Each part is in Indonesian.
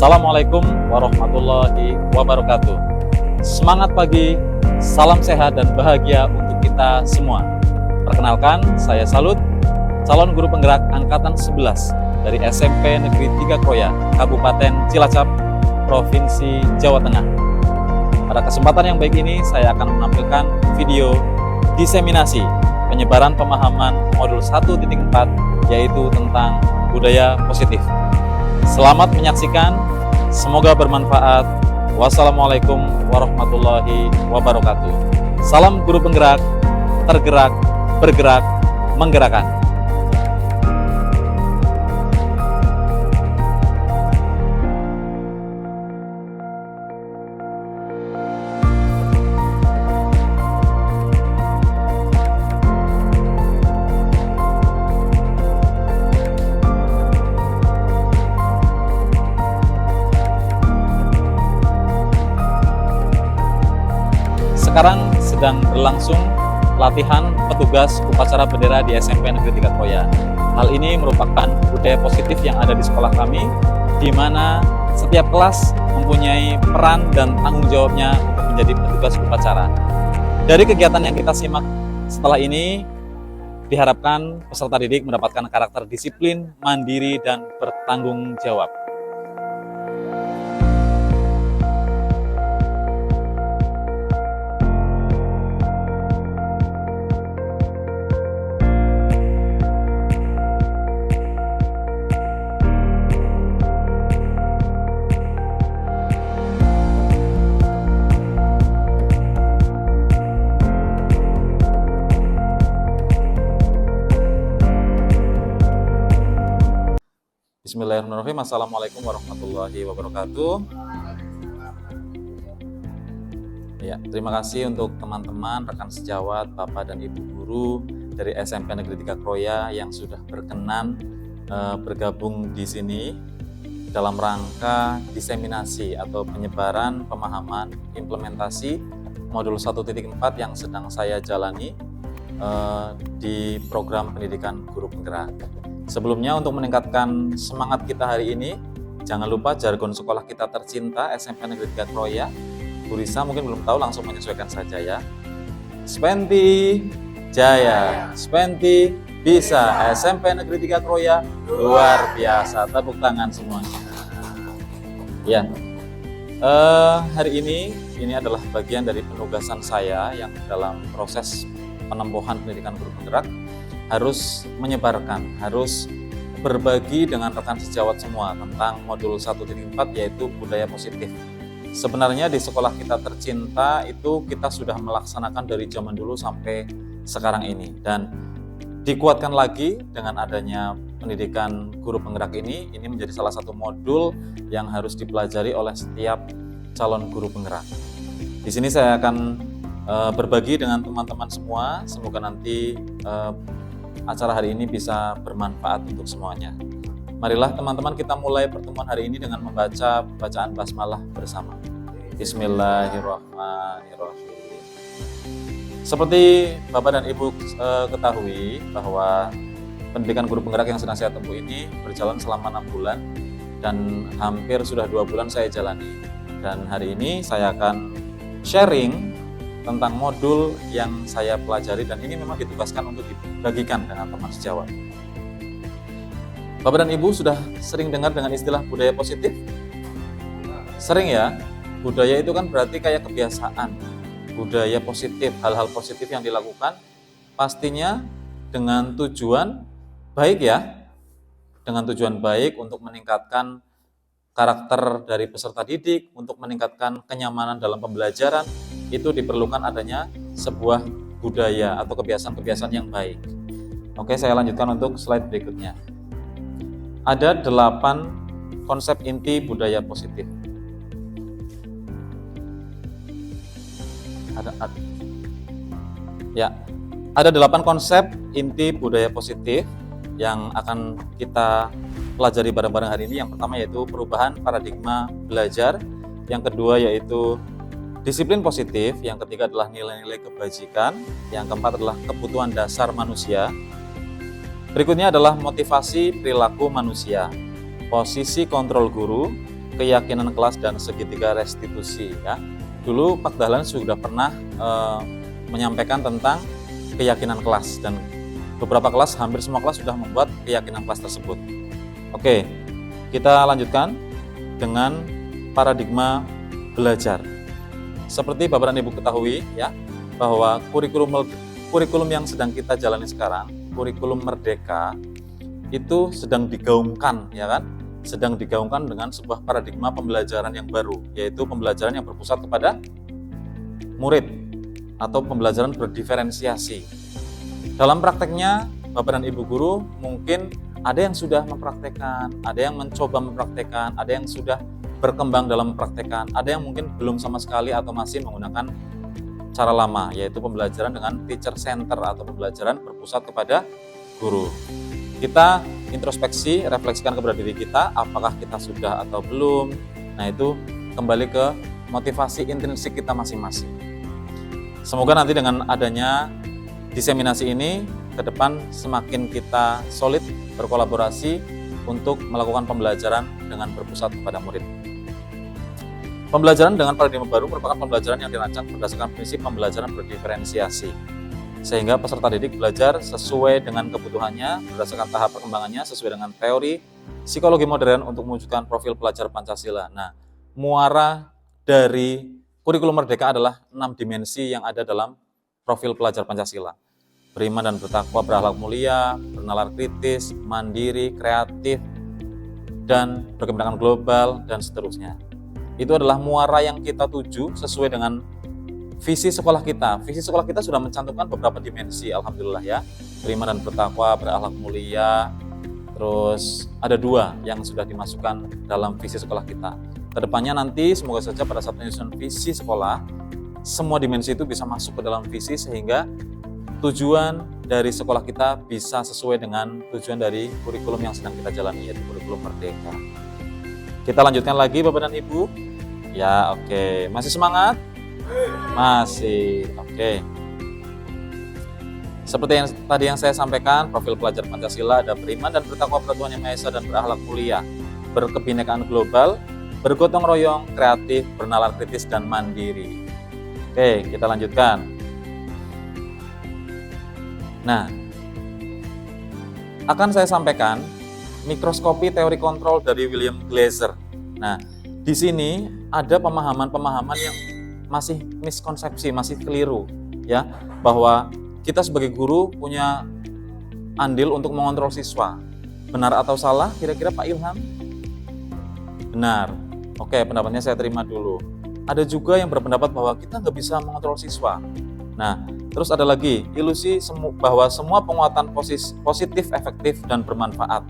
Assalamualaikum warahmatullahi wabarakatuh. Semangat pagi, salam sehat dan bahagia untuk kita semua. Perkenalkan, saya Salut, calon guru penggerak angkatan 11 dari SMP Negeri 3 Kroya, Kabupaten Cilacap, Provinsi Jawa Tengah. Pada kesempatan yang baik ini, saya akan menampilkan video diseminasi penyebaran pemahaman modul 1.4, yaitu tentang budaya positif. Selamat menyaksikan, semoga bermanfaat. Wassalamualaikum warahmatullahi wabarakatuh. Salam guru penggerak, tergerak, bergerak, menggerakkan. Sekarang sedang berlangsung latihan petugas upacara bendera di SMP Negeri 3 Kroya. Hal ini merupakan budaya positif yang ada di sekolah kami, di mana setiap kelas mempunyai peran dan tanggung jawabnya untuk menjadi petugas upacara. Dari kegiatan yang kita simak setelah ini, diharapkan peserta didik mendapatkan karakter disiplin, mandiri, dan bertanggung jawab. Bismillahirrahmanirrahim. Assalamualaikum warahmatullahi wabarakatuh. Ya, terima kasih untuk teman-teman, rekan sejawat, Bapak dan Ibu guru dari SMP Negeri 3 Kroya yang sudah berkenan bergabung di sini dalam rangka diseminasi atau penyebaran pemahaman implementasi modul 1.4 yang sedang saya jalani di program pendidikan guru penggerak. Sebelumnya, untuk meningkatkan semangat kita hari ini, jangan lupa jargon sekolah kita tercinta SMP Negeri 3 Kroya. Bu Risa mungkin belum tahu, langsung menyesuaikan saja ya. Spenti Jaya, Spenti bisa, SMP Negeri 3 Kroya luar biasa. Tepuk tangan semuanya. Ya, hari ini adalah bagian dari penugasan saya yang dalam proses penempuhan pendidikan guru penggerak harus menyebarkan, harus berbagi dengan rekan sejawat semua tentang modul 1.4, yaitu budaya positif. Sebenarnya di sekolah kita tercinta itu kita sudah melaksanakan dari zaman dulu sampai sekarang ini, dan dikuatkan lagi dengan adanya pendidikan guru penggerak ini menjadi salah satu modul yang harus dipelajari oleh setiap calon guru penggerak. Di sini saya akan berbagi dengan teman-teman semua, semoga nanti acara hari ini bisa bermanfaat untuk semuanya. Marilah teman-teman, kita mulai pertemuan hari ini dengan membaca bacaan basmalah bersama. Bismillahirrahmanirrahim. Seperti Bapak dan Ibu ketahui bahwa pendidikan guru penggerak yang sedang saya tempuh ini berjalan selama 6 bulan dan hampir sudah 2 bulan saya jalani. Dan hari ini saya akan sharing tentang modul yang saya pelajari, dan ini memang ditugaskan untuk dibagikan dengan teman sejawat. Bapak dan Ibu sudah sering dengar dengan istilah budaya positif? Sering ya? Budaya itu kan berarti kayak kebiasaan. Budaya positif, hal-hal positif yang dilakukan pastinya dengan tujuan baik ya. Dengan tujuan baik untuk meningkatkan karakter dari peserta didik, untuk meningkatkan kenyamanan dalam pembelajaran. Itu diperlukan adanya sebuah budaya atau kebiasaan-kebiasaan yang baik. Oke, saya lanjutkan untuk slide berikutnya. Ada 8 konsep inti budaya positif. Ada 8 konsep inti budaya positif yang akan kita pelajari bareng-bareng hari ini. Yang pertama yaitu perubahan paradigma belajar, yang kedua yaitu disiplin positif, yang ketiga adalah nilai-nilai kebajikan, yang keempat adalah kebutuhan dasar manusia. Berikutnya adalah motivasi perilaku manusia, posisi kontrol guru, keyakinan kelas dan segitiga restitusi ya. Dulu Pak Dahlan sudah pernah menyampaikan tentang keyakinan kelas dan beberapa kelas, hampir semua kelas sudah membuat keyakinan kelas tersebut. Oke, kita lanjutkan dengan paradigma belajar. Seperti Bapak dan Ibu ketahui ya, bahwa kurikulum yang sedang kita jalani sekarang, kurikulum Merdeka, itu sedang digaungkan ya kan, sedang digaungkan dengan sebuah paradigma pembelajaran yang baru, yaitu pembelajaran yang berpusat kepada murid atau pembelajaran berdiferensiasi. Dalam prakteknya, Bapak dan Ibu guru mungkin ada yang sudah mempraktekkan, ada yang mencoba mempraktekkan, ada yang sudah berkembang dalam mempraktekkan, ada yang mungkin belum sama sekali atau masih menggunakan cara lama, yaitu pembelajaran dengan teacher center atau pembelajaran berpusat kepada guru. Kita introspeksi, refleksikan kepada diri kita, apakah kita sudah atau belum. Nah, itu kembali ke motivasi intrinsik kita masing-masing. Semoga nanti dengan adanya diseminasi ini, ke depan semakin kita solid berkolaborasi untuk melakukan pembelajaran dengan berpusat kepada murid. Pembelajaran dengan paradigma baru merupakan pembelajaran yang dirancang berdasarkan prinsip pembelajaran berdiferensiasi, sehingga peserta didik belajar sesuai dengan kebutuhannya, berdasarkan tahap perkembangannya, sesuai dengan teori psikologi modern untuk mewujudkan profil pelajar Pancasila. Nah, muara dari kurikulum Merdeka adalah 6 dimensi yang ada dalam profil pelajar Pancasila. Beriman dan bertakwa, berakhlak mulia, bernalar kritis, mandiri, kreatif, dan berkepentingan global, dan seterusnya. Itu adalah muara yang kita tuju sesuai dengan visi sekolah kita. Visi sekolah kita sudah mencantumkan beberapa dimensi, alhamdulillah ya. Beriman dan bertakwa, berakhlak mulia. Terus ada 2 yang sudah dimasukkan dalam visi sekolah kita. Kedepannya nanti semoga saja pada saat penyusunan visi sekolah, semua dimensi itu bisa masuk ke dalam visi sehingga tujuan dari sekolah kita bisa sesuai dengan tujuan dari kurikulum yang sedang kita jalani, yaitu kurikulum Merdeka. Kita lanjutkan lagi Bapak dan Ibu. Ya, oke. Masih semangat? Masih. Oke. Seperti yang tadi yang saya sampaikan, profil pelajar Pancasila ada beriman dan bertakwa pada Tuhan Yang Maha Esa dan berakhlak mulia, berkebinekaan global, bergotong royong, kreatif, bernalar kritis, dan mandiri. Oke, kita lanjutkan. Nah, akan saya sampaikan mikroskopi teori kontrol dari William Glasser. Nah, di sini ada pemahaman-pemahaman yang masih miskonsepsi, masih keliru, ya, bahwa kita sebagai guru punya andil untuk mengontrol siswa. Benar atau salah? Kira-kira Pak Ilham? Benar. Oke, pendapatnya saya terima dulu. Ada juga yang berpendapat bahwa kita nggak bisa mengontrol siswa. Nah, terus ada lagi ilusi bahwa semua penguatan positif, efektif, dan bermanfaat.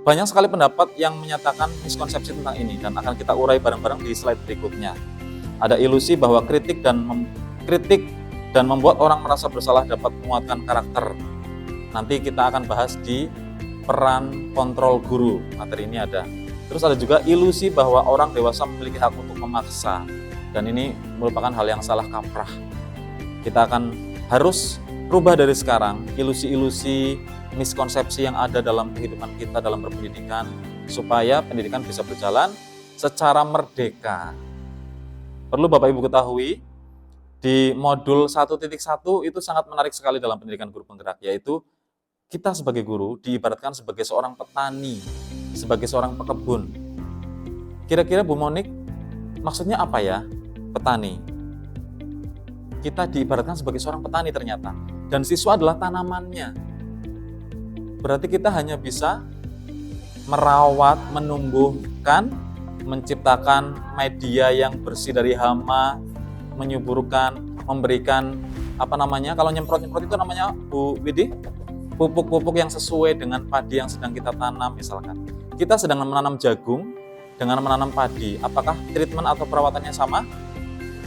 Banyak sekali pendapat yang menyatakan miskonsepsi tentang ini dan akan kita urai bareng-bareng di slide berikutnya. Ada ilusi bahwa kritik dan membuat orang merasa bersalah dapat menguatkan karakter. Nanti kita akan bahas di peran kontrol guru. Materi ini ada. Terus ada juga ilusi bahwa orang dewasa memiliki hak untuk memaksa. Dan ini merupakan hal yang salah kaprah. Kita akan harus rubah dari sekarang ilusi-ilusi, miskonsepsi yang ada dalam kehidupan kita dalam berpendidikan supaya pendidikan bisa berjalan secara merdeka. Perlu Bapak Ibu ketahui, di modul 1.1 itu sangat menarik sekali dalam pendidikan guru penggerak, yaitu kita sebagai guru diibaratkan sebagai seorang petani, sebagai seorang pekebun. Kira-kira Bu Monik, maksudnya apa ya petani? Kita diibaratkan sebagai seorang petani ternyata, dan siswa adalah tanamannya. Berarti kita hanya bisa merawat, menumbuhkan, menciptakan media yang bersih dari hama, menyuburkan, memberikan kalau nyemprot-nyemprot itu namanya Bu Widi, pupuk-pupuk yang sesuai dengan padi yang sedang kita tanam misalkan. Kita sedang menanam jagung dengan menanam padi, apakah treatment atau perawatannya sama?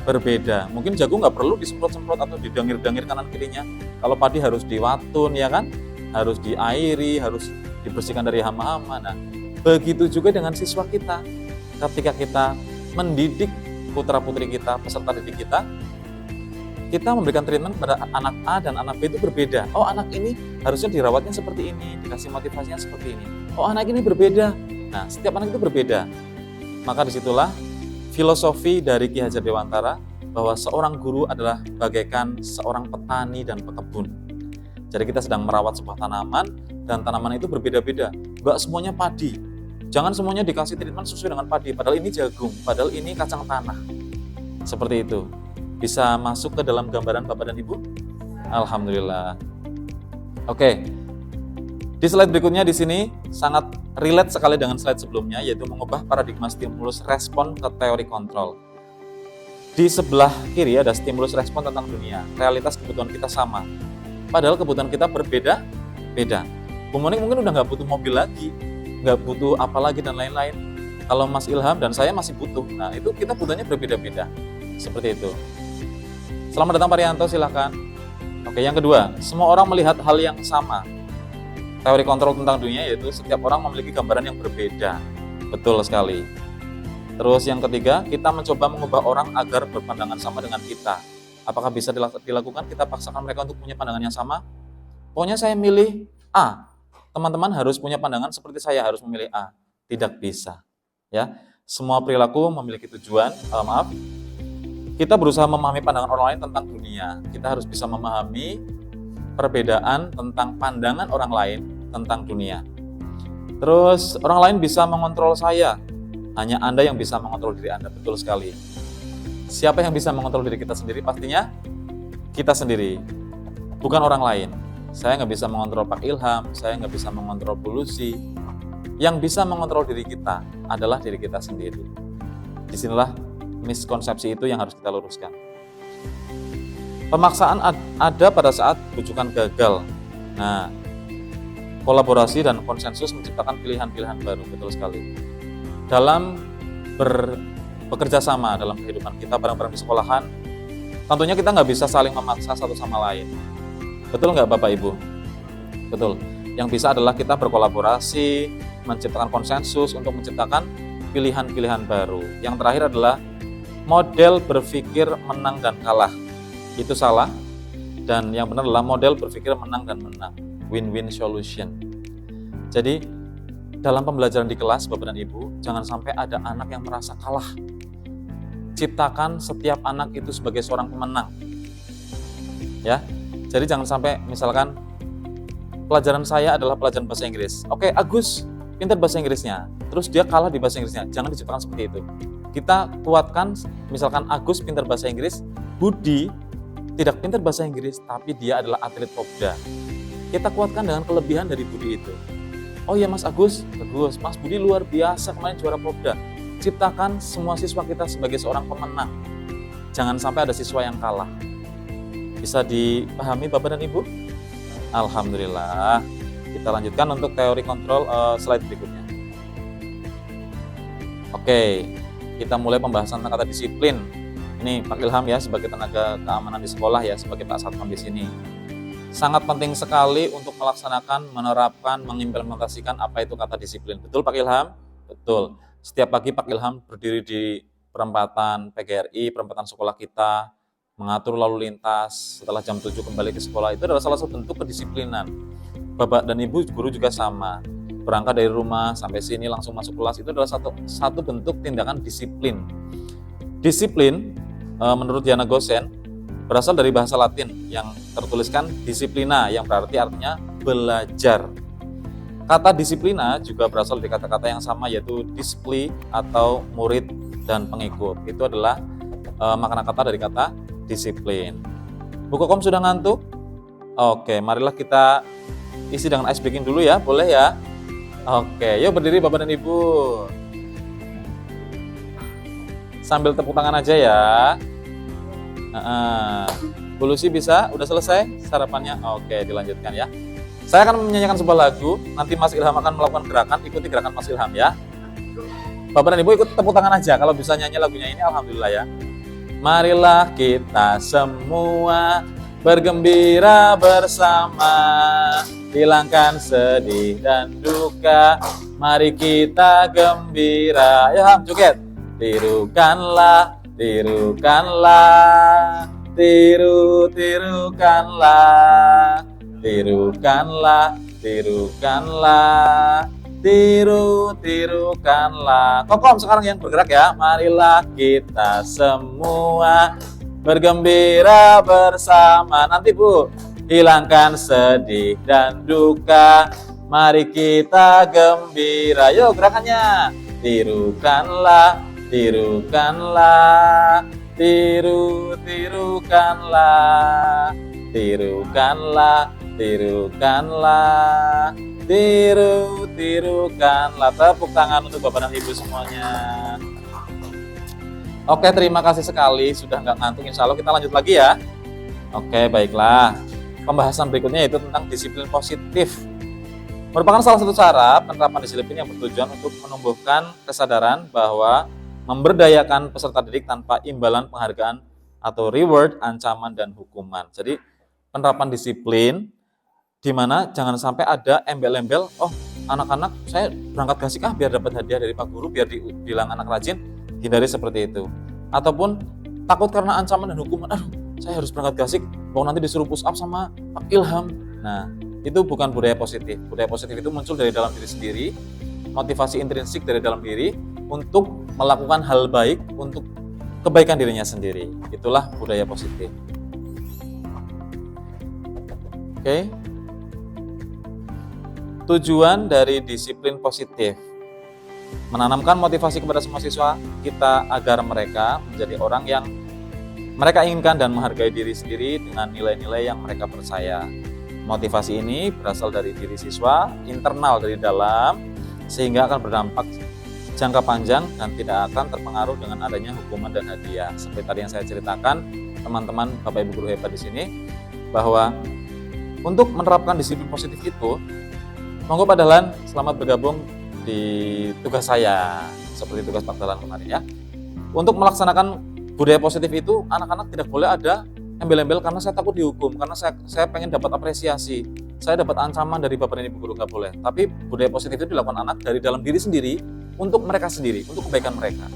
Berbeda. Mungkin jagung nggak perlu disemprot-semprot atau didangir-dangir kanan kirinya. Kalau padi harus diwatun ya kan? Harus diairi, harus dibersihkan dari hama-hama. Nah, begitu juga dengan siswa kita. Ketika kita mendidik putra-putri kita, peserta didik kita memberikan treatment pada anak A dan anak B itu berbeda. Oh, anak ini harusnya dirawatnya seperti ini, dikasih motivasinya seperti ini. Oh, anak ini berbeda. Nah, setiap anak itu berbeda. Maka disitulah filosofi dari Ki Hajar Dewantara bahwa seorang guru adalah bagaikan seorang petani dan pekebun. Jadi kita sedang merawat sebuah tanaman, dan tanaman itu berbeda-beda. Enggak semuanya padi. Jangan semuanya dikasih treatment sesuai dengan padi, padahal ini jagung, padahal ini kacang tanah. Seperti itu. Bisa masuk ke dalam gambaran Bapak dan Ibu? Alhamdulillah. Oke. Di slide berikutnya di sini sangat relate sekali dengan slide sebelumnya, yaitu mengubah paradigma stimulus respon ke teori kontrol. Di sebelah kiri ada stimulus respon tentang dunia. Realitas kebutuhan kita sama, padahal kebutuhan kita berbeda-beda. Bu Monik mungkin udah nggak butuh mobil lagi, nggak butuh apa lagi dan lain-lain. Kalau Mas Ilham dan saya masih butuh. Nah itu kita butuhnya berbeda-beda. Seperti itu. Selamat datang Pak Rianto, silakan. Oke, yang kedua, semua orang melihat hal yang sama. Teori kontrol tentang dunia yaitu setiap orang memiliki gambaran yang berbeda. Betul sekali. Terus yang ketiga, kita mencoba mengubah orang agar berpandangan sama dengan kita. Apakah bisa dilakukan? Kita paksakan mereka untuk punya pandangan yang sama? Pokoknya saya milih A. Teman-teman harus punya pandangan seperti saya harus memilih A. Tidak bisa. Ya, semua perilaku memiliki tujuan. Kita berusaha memahami pandangan orang lain tentang dunia. Kita harus bisa memahami perbedaan tentang pandangan orang lain tentang dunia. Terus orang lain bisa mengontrol saya, hanya Anda yang bisa mengontrol diri Anda. Betul sekali. Siapa yang bisa mengontrol diri kita sendiri? Pastinya kita sendiri, bukan orang lain. Saya nggak bisa mengontrol Pak Ilham, saya nggak bisa mengontrol polusi. Yang bisa mengontrol diri kita adalah diri kita sendiri. Disinilah miskonsepsi itu yang harus kita luruskan. Pemaksaan ada pada saat rujukan gagal. Nah, kolaborasi dan konsensus menciptakan pilihan-pilihan baru. Betul sekali. Dalam bekerja sama dalam kehidupan kita bareng-bareng di sekolahan, tentunya kita nggak bisa saling memaksa satu sama lain. Betul nggak Bapak Ibu? Betul. Yang bisa adalah kita berkolaborasi, menciptakan konsensus untuk menciptakan pilihan-pilihan baru. Yang terakhir adalah model berpikir menang dan kalah. Itu salah, dan yang benar adalah model berpikir menang dan menang, win-win solution. Jadi dalam pembelajaran di kelas Bapak dan Ibu, jangan sampai ada anak yang merasa kalah. Ciptakan setiap anak itu sebagai seorang pemenang. Ya, jadi jangan sampai misalkan pelajaran saya adalah pelajaran bahasa Inggris. Oke, Agus pintar bahasa Inggrisnya, terus dia kalah di bahasa Inggrisnya. Jangan diciptakan seperti itu. Kita kuatkan, misalkan Agus pintar bahasa Inggris, Budi tidak pintar bahasa Inggris, tapi dia adalah atlet Popda. Kita kuatkan dengan kelebihan dari Budi itu. Oh iya Mas Agus, bagus. Mas Budi luar biasa kemarin juara Popda. Ciptakan semua siswa kita sebagai seorang pemenang. Jangan sampai ada siswa yang kalah. Bisa dipahami Bapak dan Ibu? Alhamdulillah. Kita lanjutkan untuk teori kontrol slide berikutnya. Oke, kita mulai pembahasan tentang kata disiplin. Ini Pak Ilham ya sebagai tenaga keamanan di sekolah ya, sebagai Pak Satpam di sini. Sangat penting sekali untuk melaksanakan, menerapkan, mengimplementasikan apa itu kata disiplin. Betul Pak Ilham? Betul. Setiap pagi Pak Ilham berdiri di perempatan PGRI, perempatan sekolah kita, mengatur lalu lintas, setelah jam 7 kembali ke sekolah. Itu adalah salah satu bentuk kedisiplinan. Bapak dan Ibu guru juga sama. Berangkat dari rumah sampai sini langsung masuk kelas, itu adalah satu bentuk tindakan disiplin. Disiplin menurut Diana Gosen berasal dari bahasa Latin yang tertuliskan disiplina, yang berarti artinya belajar. Kata disiplina juga berasal dari kata-kata yang sama, yaitu display atau murid dan pengikut. Itu adalah makna kata dari kata disiplin. Bu Kokom sudah ngantuk? Oke, marilah kita isi dengan ice breaking dulu ya, boleh ya? Oke, yuk berdiri Bapak dan Ibu. Sambil tepuk tangan aja ya. Bu Lucy bisa? Udah selesai sarapannya? Oke, dilanjutkan ya. Saya akan menyanyikan sebuah lagu, nanti Mas Ilham akan melakukan gerakan, ikuti gerakan Mas Ilham ya. Bapak dan Ibu ikut tepuk tangan aja, kalau bisa nyanyi lagunya ini alhamdulillah ya. Marilah kita semua bergembira bersama, hilangkan sedih dan duka, mari kita gembira. Ya Ham, joget. Tirukanlah, tirukanlah, tirukanlah, tirukanlah, tirukanlah, tirukanlah. Kokom sekarang yang bergerak ya. Marilah kita semua bergembira bersama. Nanti Bu, hilangkan sedih dan duka. Mari kita gembira. Yuk gerakannya. Tirukanlah, tirukanlah, tirukanlah, tirukanlah, tirukanlah, tirukanlah. Tepuk tangan untuk Bapak dan Ibu semuanya. Oke, terima kasih sekali sudah nggak ngantuk. Insya Allah kita lanjut lagi ya. Oke, baiklah. Pembahasan berikutnya yaitu tentang disiplin positif. Merupakan salah satu cara penerapan disiplin yang bertujuan untuk menumbuhkan kesadaran bahwa memberdayakan peserta didik tanpa imbalan penghargaan atau reward, ancaman, dan hukuman. Jadi penerapan disiplin di mana jangan sampai ada embel-embel, oh anak-anak saya berangkat gasik biar dapat hadiah dari Pak Guru, biar dibilang anak rajin, hindari seperti itu. Ataupun takut karena ancaman dan hukuman, aduh saya harus berangkat gasik, mau nanti disuruh push up sama Pak Ilham. Nah, itu bukan budaya positif. Budaya positif itu muncul dari dalam diri sendiri, motivasi intrinsik dari dalam diri untuk melakukan hal baik untuk kebaikan dirinya sendiri. Itulah budaya positif. Oke. Tujuan dari disiplin positif: menanamkan motivasi kepada semua siswa kita agar mereka menjadi orang yang mereka inginkan dan menghargai diri sendiri dengan nilai-nilai yang mereka percaya. Motivasi ini berasal dari diri siswa, internal dari dalam, sehingga akan berdampak jangka panjang dan tidak akan terpengaruh dengan adanya hukuman dan hadiah. Seperti tadi yang saya ceritakan, teman-teman Bapak Ibu guru hebat di sini, bahwa untuk menerapkan disiplin positif itu, monggo Pak Dahlan selamat bergabung di tugas saya, seperti tugas Pak Dahlan kemarin ya. Untuk melaksanakan budaya positif itu, anak-anak tidak boleh ada embel-embel karena saya takut dihukum, karena saya pengen dapat apresiasi, saya dapat ancaman dari Bapak dan Ibu guru, nggak boleh. Tapi budaya positif itu dilakukan anak dari dalam diri sendiri, untuk mereka sendiri, untuk kebaikan mereka.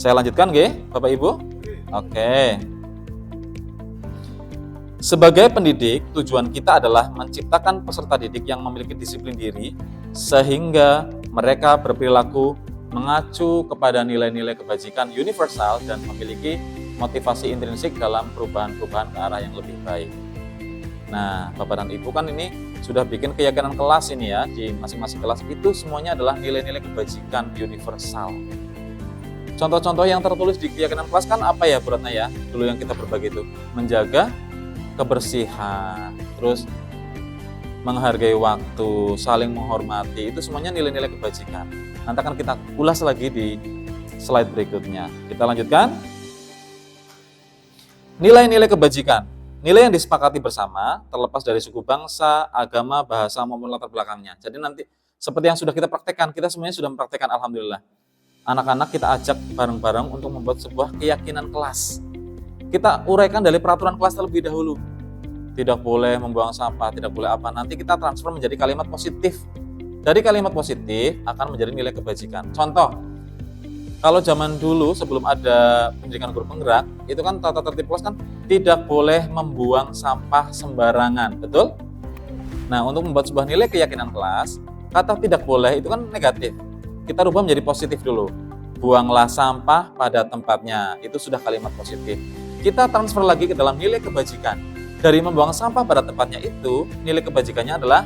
Saya lanjutkan, Bapak Ibu? Oke. Sebagai pendidik, tujuan kita adalah menciptakan peserta didik yang memiliki disiplin diri, sehingga mereka berperilaku mengacu kepada nilai-nilai kebajikan universal dan memiliki motivasi intrinsik dalam perubahan-perubahan ke arah yang lebih baik. Nah, Bapak dan Ibu kan ini sudah bikin keyakinan kelas ini ya, di masing-masing kelas itu semuanya adalah nilai-nilai kebajikan universal. Contoh-contoh yang tertulis di keyakinan kelas kan apa ya Bu Ratna ya? Dulu yang kita berbagi itu, menjaga kebersihan, terus menghargai waktu, saling menghormati, itu semuanya nilai-nilai kebajikan. Nanti akan kita ulas lagi di slide berikutnya. Kita lanjutkan. Nilai-nilai kebajikan, nilai yang disepakati bersama, terlepas dari suku bangsa, agama, bahasa, maupun latar belakangnya. Jadi nanti, seperti yang sudah kita praktekkan, kita semuanya sudah mempraktekkan, alhamdulillah. Anak-anak kita ajak bareng-bareng untuk membuat sebuah keyakinan kelas. Kita uraikan dari peraturan kelas terlebih dahulu. Tidak boleh membuang sampah, tidak boleh apa. Nanti kita transfer menjadi kalimat positif. Dari kalimat positif akan menjadi nilai kebajikan. Contoh, kalau zaman dulu sebelum ada pendidikan guru penggerak, itu kan tata tertib kelas kan tidak boleh membuang sampah sembarangan, betul? Nah, untuk membuat sebuah nilai keyakinan kelas, kata tidak boleh itu kan negatif. Kita rubah menjadi positif dulu. Buanglah sampah pada tempatnya, itu sudah kalimat positif. Kita transfer lagi ke dalam nilai kebajikan. Dari membuang sampah pada tempatnya itu, nilai kebajikannya adalah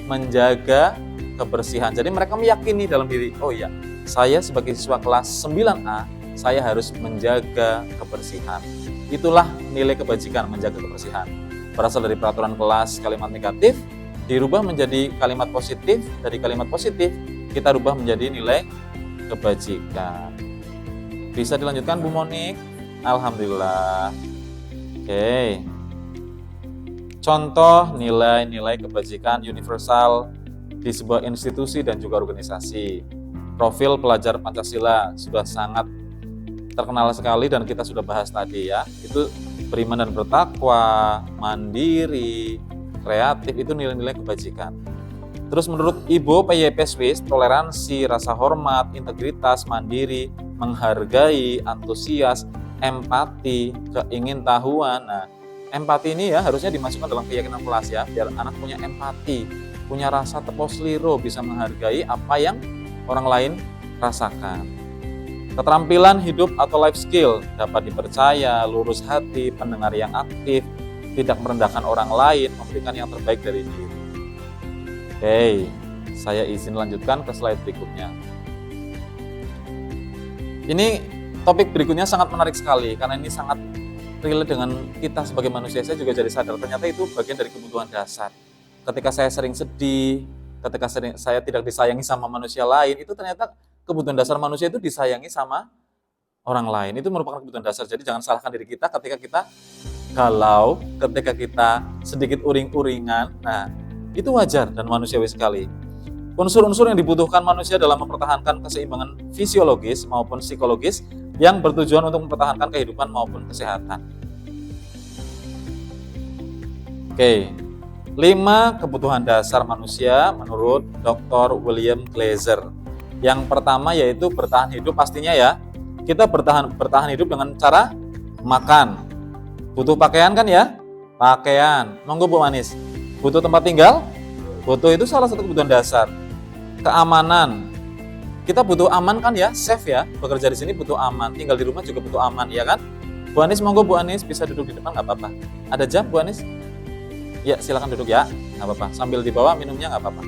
menjaga kebersihan. Jadi mereka meyakini dalam diri, oh iya, saya sebagai siswa kelas 9A, saya harus menjaga kebersihan. Itulah nilai kebajikan, menjaga kebersihan. Berasal dari peraturan kelas kalimat negatif, dirubah menjadi kalimat positif, dari kalimat positif, kita rubah menjadi nilai kebajikan. Bisa dilanjutkan Bu Monik? Alhamdulillah. Oke. Contoh nilai-nilai kebajikan universal di sebuah institusi dan juga organisasi. Profil pelajar Pancasila sudah sangat terkenal sekali dan kita sudah bahas tadi ya. Itu beriman dan bertakwa, mandiri, kreatif, itu nilai-nilai kebajikan. Terus menurut Ibu PYP Swiss, toleransi, rasa hormat, integritas, mandiri, menghargai, antusias, empati, keingintahuan. Nah, empati ini ya harusnya dimasukkan dalam keyakinan kelas ya, biar anak punya empati. punya rasa tepos liro, bisa menghargai apa yang orang lain rasakan. Keterampilan hidup atau life skill, dapat dipercaya, lurus hati, pendengar yang aktif, tidak merendahkan orang lain, memberikan yang terbaik dari diri. Oke, saya izin lanjutkan ke slide berikutnya. Ini topik berikutnya sangat menarik sekali, karena ini sangat relate dengan kita sebagai manusia. Saya juga jadi sadar, ternyata itu bagian dari kebutuhan dasar. Ketika saya sering sedih, ketika saya tidak disayangi sama manusia lain, itu ternyata kebutuhan dasar manusia itu disayangi sama orang lain. Itu merupakan kebutuhan dasar. Jadi jangan salahkan diri kita ketika kita galau, ketika kita sedikit uring-uringan. Nah, itu wajar dan manusiawi sekali. Unsur-unsur yang dibutuhkan manusia dalam mempertahankan keseimbangan fisiologis maupun psikologis yang bertujuan untuk mempertahankan kehidupan maupun kesehatan. Oke, 5 kebutuhan dasar manusia menurut Dr. William Glazer. Yang pertama yaitu bertahan hidup, pastinya ya. Kita bertahan hidup dengan cara makan. Butuh pakaian kan ya? Pakaian. Monggo Bu Manis. Butuh tempat tinggal? Butuh, itu salah satu kebutuhan dasar. Keamanan. Kita butuh aman kan ya? Safe ya. Bekerja di sini butuh aman. Tinggal di rumah juga butuh aman, ya kan? Bu Anis, monggo Bu Anis bisa duduk di depan, nggak apa-apa. Ada jam Bu Anis? Ya, silakan duduk ya. Nggak apa-apa. Sambil dibawa minumnya nggak apa-apa.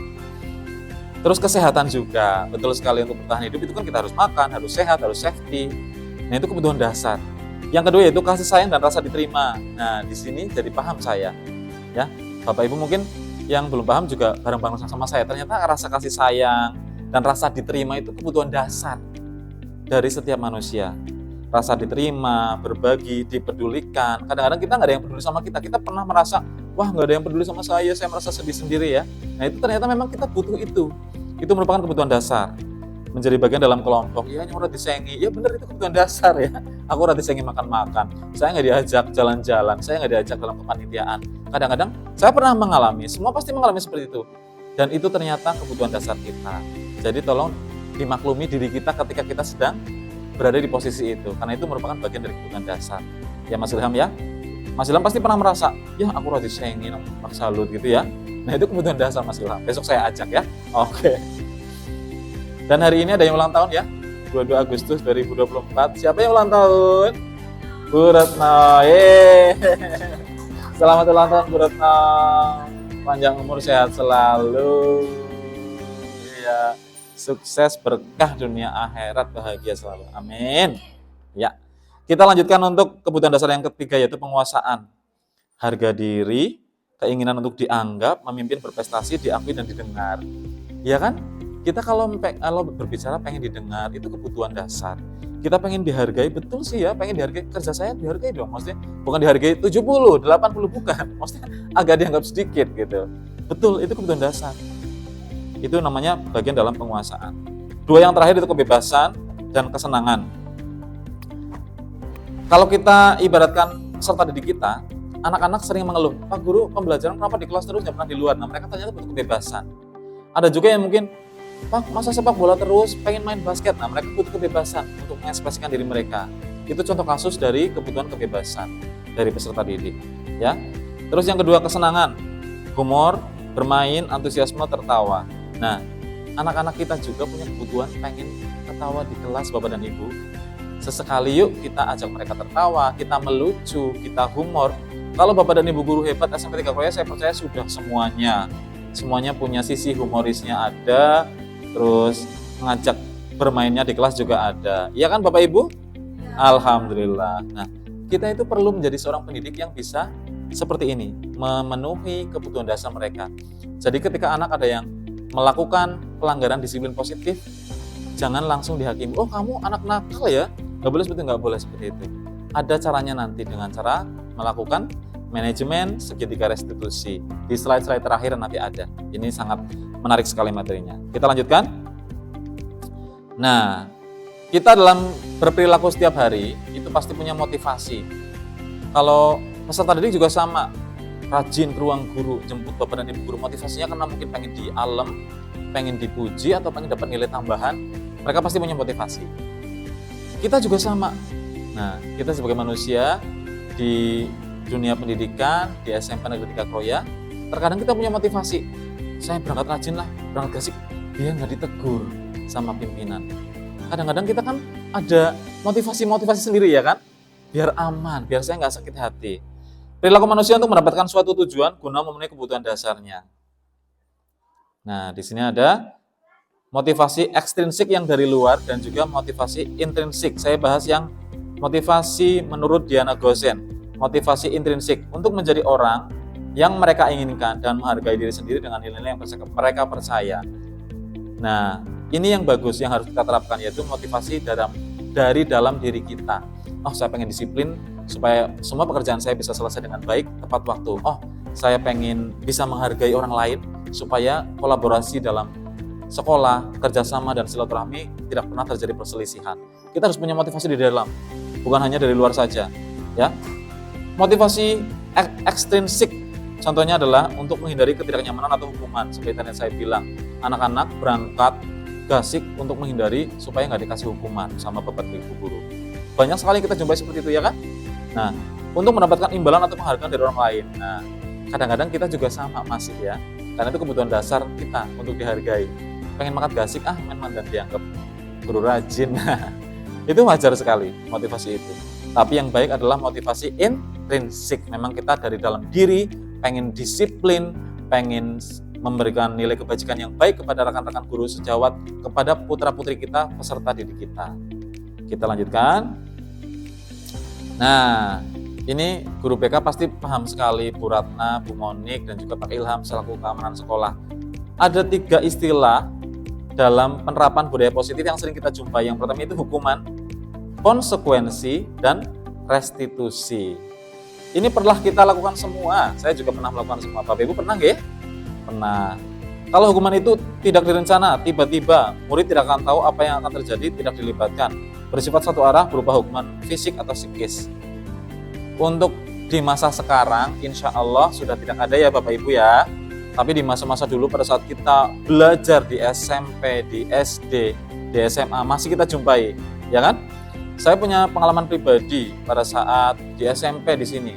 Terus kesehatan juga, betul sekali, untuk bertahan hidup itu kan kita harus makan, harus sehat, harus safety. Nah, itu kebutuhan dasar. Yang kedua yaitu kasih sayang dan rasa diterima. Nah, di sini jadi paham saya. Ya, Bapak Ibu mungkin yang belum paham juga bareng-bareng sama saya. Ternyata rasa kasih sayang dan rasa diterima itu kebutuhan dasar dari setiap manusia. Rasa diterima, berbagi, dipedulikan. Kadang-kadang kita nggak ada yang peduli sama kita. Kita pernah merasa, wah nggak ada yang peduli sama saya merasa sedih sendiri ya. Nah, itu ternyata memang kita butuh itu. Itu merupakan kebutuhan dasar. Menjadi bagian dalam kelompok, ya nyuruh disengi, ya benar, itu kebutuhan dasar ya. Aku udah disengi makan-makan, saya nggak diajak jalan-jalan, saya nggak diajak dalam kepanitiaan. Kadang-kadang saya pernah mengalami, semua pasti mengalami seperti itu. Dan itu ternyata kebutuhan dasar kita. Jadi tolong dimaklumi diri kita ketika kita sedang berada di posisi itu, karena itu merupakan bagian dari kebutuhan dasar. Ya Mas Ilham ya, Mas Ilham pasti pernah merasa, ya aku udah disengi, Pak Salut gitu ya. Nah, itu kebutuhan dasar Mas Ilham. Besok saya ajak ya. Oke. Dan hari ini ada yang ulang tahun ya. 22 Agustus 2024. Siapa yang ulang tahun? Bu Retno. Selamat ulang tahun Bu Retno. Panjang umur, sehat selalu. Ya, sukses, berkah dunia akhirat, bahagia selalu. Amin. Ya. Kita lanjutkan untuk kebutuhan dasar yang ketiga yaitu penguasaan. Harga diri, keinginan untuk dianggap, memimpin, berprestasi, diakui dan didengar. Ya kan? Kita kalau berbicara pengen didengar, itu kebutuhan dasar. Kita pengen dihargai, betul sih ya, pengen dihargai, kerja saya dihargai dong. Maksudnya bukan dihargai 70, 80 bukan. Maksudnya agak dianggap sedikit gitu. Betul, itu kebutuhan dasar. Itu namanya bagian dalam penguasaan. 2 yang terakhir itu kebebasan dan kesenangan. Kalau kita ibaratkan peserta didik kita, anak-anak sering mengeluh, Pak Guru, pembelajaran kenapa di kelas terus, nggak pernah di luar. Nah, mereka ternyata butuh kebebasan. Ada juga yang mungkin, Pak, masa sepak bola terus, pengen main basket. Nah, mereka butuh kebebasan untuk mengekspresikan diri mereka. Itu contoh kasus dari kebutuhan kebebasan dari peserta didik. Ya. Terus yang kedua, kesenangan, humor, bermain, antusiasme, tertawa. Nah, anak-anak kita juga punya kebutuhan pengen ketawa di kelas Bapak dan Ibu. Sesekali yuk kita ajak mereka tertawa, kita melucu, kita humor. Kalau Bapak dan Ibu guru hebat SMP 3 Kroya, saya percaya sudah semuanya punya sisi humorisnya ada, terus mengajak bermainnya di kelas juga ada. Iya kan Bapak Ibu? Ya. Alhamdulillah. Nah, kita itu perlu menjadi seorang pendidik yang bisa seperti ini, memenuhi kebutuhan dasar mereka. Jadi ketika anak ada yang melakukan pelanggaran disiplin positif, jangan langsung dihakimi, oh kamu anak nakal ya, nggak boleh seperti itu. Ada caranya nanti dengan cara melakukan manajemen segitiga restitusi. Di slide-slide terakhir nanti ada. Ini sangat menarik sekali materinya. Kita lanjutkan. Nah, kita dalam berperilaku setiap hari itu pasti punya motivasi. Kalau peserta didik juga sama, rajin ke ruang guru, jemput Bapak dan Ibu guru. Motivasinya karena mungkin pengen dialem, pengen dipuji, atau pengen dapat nilai tambahan. Mereka pasti punya motivasi. Kita juga sama. Nah, kita sebagai manusia di dunia pendidikan, di SMP Negeri 3 Kroya, terkadang kita punya motivasi. saya berangkat rajin lah, berangkat gasik, biar nggak ditegur sama pimpinan. Kadang-kadang kita kan ada motivasi-motivasi sendiri ya kan, biar aman, biar saya nggak sakit hati. Perilaku manusia untuk mendapatkan suatu tujuan guna memenuhi kebutuhan dasarnya. Nah, di sini ada motivasi ekstrinsik yang dari luar dan juga motivasi intrinsik. Saya bahas yang motivasi menurut Diana Gosen, motivasi intrinsik untuk menjadi orang yang mereka inginkan dan menghargai diri sendiri dengan nilai-nilai yang mereka percaya. Nah, ini yang bagus yang harus kita terapkan, yaitu motivasi dari dalam diri kita. Oh, saya pengen disiplin supaya semua pekerjaan saya bisa selesai dengan baik, tepat waktu. Oh, saya pengen bisa menghargai orang lain supaya kolaborasi dalam sekolah, kerjasama, dan silaturahmi tidak pernah terjadi perselisihan. Kita harus punya motivasi di dalam, bukan hanya dari luar saja. Ya, motivasi ekstrinsik contohnya adalah untuk menghindari ketidaknyamanan atau hukuman. Seperti tadi saya bilang, anak-anak berangkat gasik untuk menghindari supaya nggak dikasih hukuman sama bapak ibu guru. Banyak sekali kita jumpai seperti itu ya kan? Nah, untuk mendapatkan imbalan atau penghargaan dari orang lain. Nah, kadang-kadang kita juga sama masih ya, karena itu kebutuhan dasar kita untuk dihargai. Pengen makan gasik, main-main dan dianggap guru rajin. Itu wajar sekali motivasi itu. Tapi yang baik adalah motivasi intrinsik. Memang kita dari dalam diri pengen disiplin, pengen memberikan nilai kebajikan yang baik kepada rekan-rekan guru sejawat, kepada putra-putri kita, peserta didik kita. Kita lanjutkan. Nah, ini guru BK pasti paham sekali, Bu Ratna, Bu Monik, dan juga Pak Ilham selaku keamanan sekolah. Ada 3 istilah dalam penerapan budaya positif yang sering kita jumpai. Yang pertama itu hukuman, konsekuensi, dan restitusi. Ini pernah kita lakukan semua. Saya juga pernah melakukan semua. Bapak Ibu pernah nggak? Pernah. Kalau hukuman itu tidak direncana, tiba-tiba murid tidak akan tahu apa yang akan terjadi, tidak dilibatkan. Bersifat satu arah berupa hukuman fisik atau psikis. Untuk di masa sekarang, insya Allah sudah tidak ada ya Bapak Ibu ya. Tapi di masa-masa dulu pada saat kita belajar di SMP, di SD, di SMA masih kita jumpai, ya kan? Saya punya pengalaman pribadi pada saat di SMP di sini.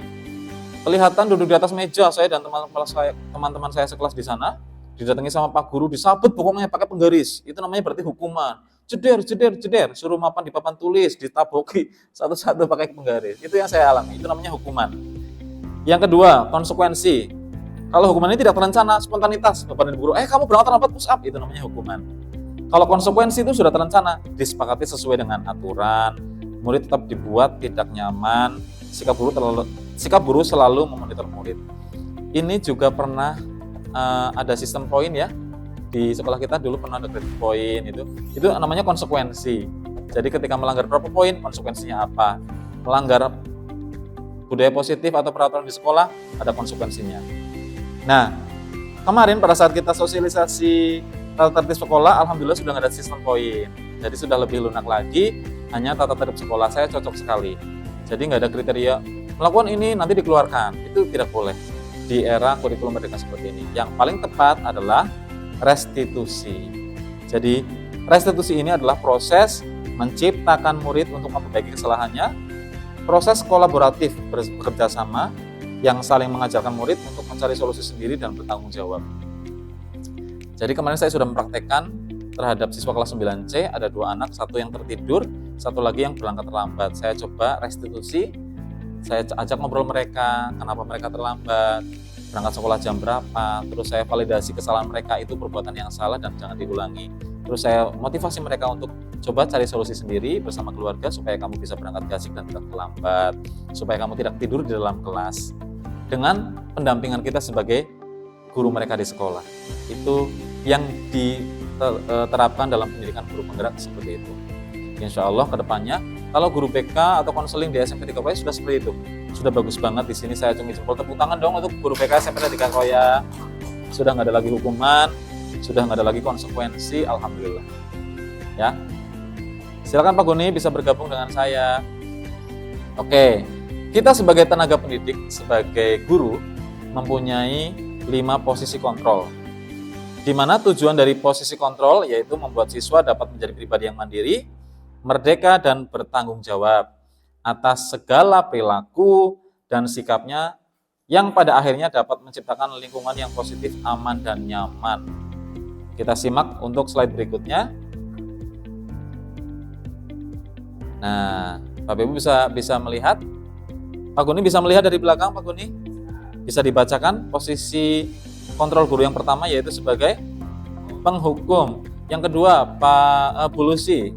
Kelihatan duduk di atas meja saya dan teman-teman saya sekelas di sana, didatangi sama Pak Guru, disabet pokoknya pakai penggaris. Itu namanya berarti hukuman. Jeder, suruh mapan di papan tulis, ditaboki satu-satu pakai penggaris. Itu yang saya alami, itu namanya hukuman. Yang kedua, konsekuensi. Kalau hukuman ini tidak terencana, spontanitas, Bapak dan Guru, kamu berangkat terlambat push up, itu namanya hukuman. Kalau konsekuensi itu sudah terencana, disepakati sesuai dengan aturan, murid tetap dibuat tidak nyaman, sikap guru selalu memonitor murid. Ini juga pernah ada sistem poin ya, di sekolah kita dulu pernah ada grade poin, itu namanya konsekuensi. Jadi ketika melanggar berapa poin, konsekuensinya apa? Melanggar budaya positif atau peraturan di sekolah, ada konsekuensinya. Nah, kemarin pada saat kita sosialisasi tata tertib sekolah, alhamdulillah sudah ada sistem poin. Jadi sudah lebih lunak lagi, hanya tata tertib sekolah saya cocok sekali. Jadi nggak ada kriteria melakukan ini nanti dikeluarkan, itu tidak boleh di era kurikulum merdeka seperti ini. Yang paling tepat adalah restitusi. Jadi restitusi ini adalah proses menciptakan murid untuk memperbaiki kesalahannya, proses kolaboratif bekerja sama yang saling mengajarkan murid untuk mencari solusi sendiri dan bertanggung jawab. Jadi kemarin saya sudah mempraktekkan terhadap siswa kelas 9C, ada 2 anak, satu yang tertidur, satu lagi yang berangkat terlambat. Saya coba restitusi, saya ajak ngobrol mereka, kenapa mereka terlambat, berangkat sekolah jam berapa, terus saya validasi kesalahan mereka itu perbuatan yang salah dan jangan diulangi. Terus saya motivasi mereka untuk coba cari solusi sendiri bersama keluarga supaya kamu bisa berangkat gasik dan tidak terlambat, supaya kamu tidak tidur di dalam kelas. Dengan pendampingan kita sebagai guru mereka di sekolah. Itu yang diterapkan dalam pendidikan guru penggerak seperti itu. Insya Allah ke depannya, kalau guru BK atau konseling di SMP 3 Kroya sudah seperti itu. Sudah bagus banget. Di sini saya acungi jempol, tepuk tangan dong untuk guru BK SMP 3 Kroya. Sudah nggak ada lagi hukuman, sudah nggak ada lagi konsekuensi, alhamdulillah. Ya, silakan Pak Goni bisa bergabung dengan saya. Oke, kita sebagai tenaga pendidik, sebagai guru, mempunyai 5 posisi kontrol. Di mana tujuan dari posisi kontrol yaitu membuat siswa dapat menjadi pribadi yang mandiri, merdeka dan bertanggung jawab atas segala perilaku dan sikapnya yang pada akhirnya dapat menciptakan lingkungan yang positif, aman, dan nyaman. Kita simak untuk slide berikutnya. Nah, Bapak Ibu bisa melihat, Pak Guni bisa melihat dari belakang, Pak Guni? Bisa dibacakan posisi kontrol guru yang pertama yaitu sebagai penghukum. Yang kedua, Pak Bulusi,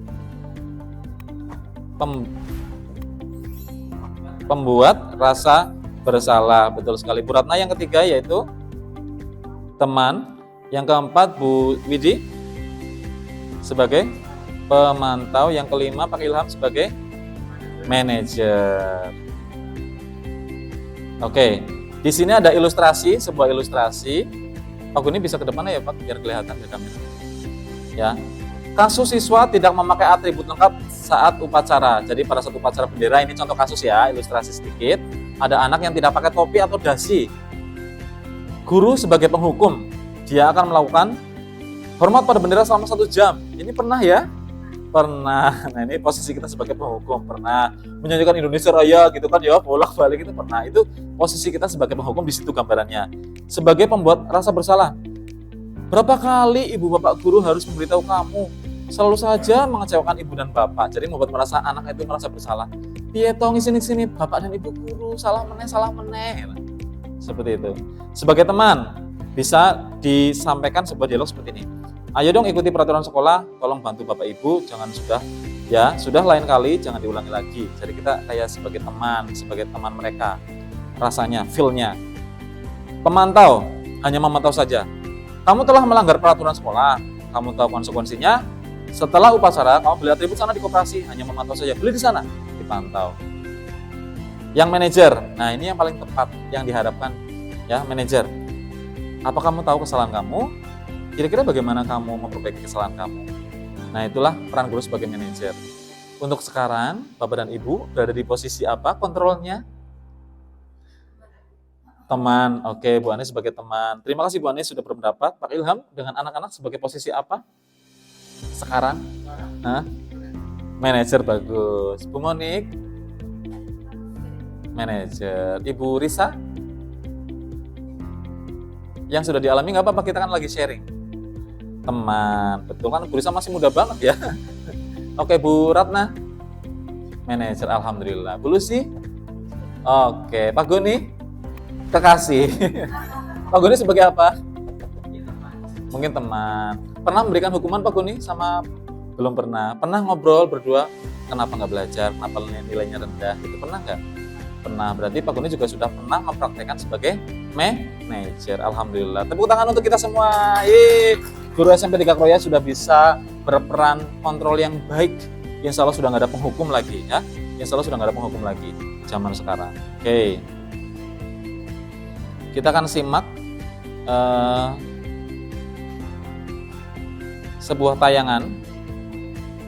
pembuat rasa bersalah. Betul sekali. Bu Ratna yang ketiga yaitu teman. Yang keempat Bu Widi sebagai pemantau. Yang kelima Pak Ilham sebagai manajer. Oke, di sini ada ilustrasi, sebuah ilustrasi. Pak Guni bisa ke depannya ya Pak, biar kelihatan di kamera. Ya, kasus siswa tidak memakai atribut lengkap saat upacara. Jadi pada saat upacara bendera, ini contoh kasus ya, ilustrasi sedikit. Ada anak yang tidak pakai topi atau dasi. Guru sebagai penghukum, dia akan melakukan hormat pada bendera selama 1 jam. Ini pernah ya? Pernah. Nah, ini posisi kita sebagai penghukum. Pernah menyanyikan Indonesia Raya gitu kan ya, bolak-balik itu pernah. Itu posisi kita sebagai penghukum, di situ gambarannya. Sebagai pembuat rasa bersalah. Berapa kali ibu bapak guru harus memberitahu kamu? Selalu saja mengecewakan ibu dan bapak. Jadi membuat merasa anak itu merasa bersalah. Piye tong sini bapak dan ibu guru salah meneh. Seperti itu. Sebagai teman bisa disampaikan sebuah dialog seperti ini. Ayo dong ikuti peraturan sekolah, tolong bantu bapak ibu, jangan sudah lain kali jangan diulangi lagi. Jadi kita kayak sebagai teman mereka. Rasanya, feel-nya. Pemantau, hanya memantau saja. Kamu telah melanggar peraturan sekolah, kamu tahu konsekuensinya. Setelah upacara, kamu beli atribut sana di koperasi, hanya memantau saja. Beli di sana, dipantau. Yang manajer, nah ini yang paling tepat, yang diharapkan ya manajer. Apa kamu tahu kesalahan kamu? Kira-kira bagaimana kamu memperbaiki kesalahan kamu? Nah itulah peran guru sebagai manajer. Untuk sekarang, Bapak dan Ibu berada di posisi apa kontrolnya? Teman, oke, Bu Anies sebagai teman. Terima kasih Bu Anies sudah berpendapat. Pak Ilham dengan anak-anak sebagai posisi apa? Sekarang? Manajer, bagus. Bu Monik? Manajer. Ibu Risa? Yang sudah dialami nggak apa-apa, kita kan lagi sharing. Teman, betul kan? Bu Risa masih muda banget ya. Oke, Bu Ratna? Manajer, alhamdulillah. Bu Lucy? Oke, Pak Guni? Kekasih. Pak Guni sebagai apa? Mungkin teman. Pernah memberikan hukuman Pak Guni sama? Belum pernah. Pernah ngobrol berdua, kenapa nggak belajar, kenapa nilainya rendah, gitu pernah nggak? Pernah. Berarti Pak Guni juga sudah pernah mempraktekkan sebagai manajer. Alhamdulillah. Tepuk tangan untuk kita semua. Guru SMP 3 Kroya sudah bisa berperan kontrol yang baik. Insya Allah sudah nggak ada penghukum lagi ya. Insya Allah sudah nggak ada penghukum lagi zaman sekarang. Oke. Kita akan simak sebuah tayangan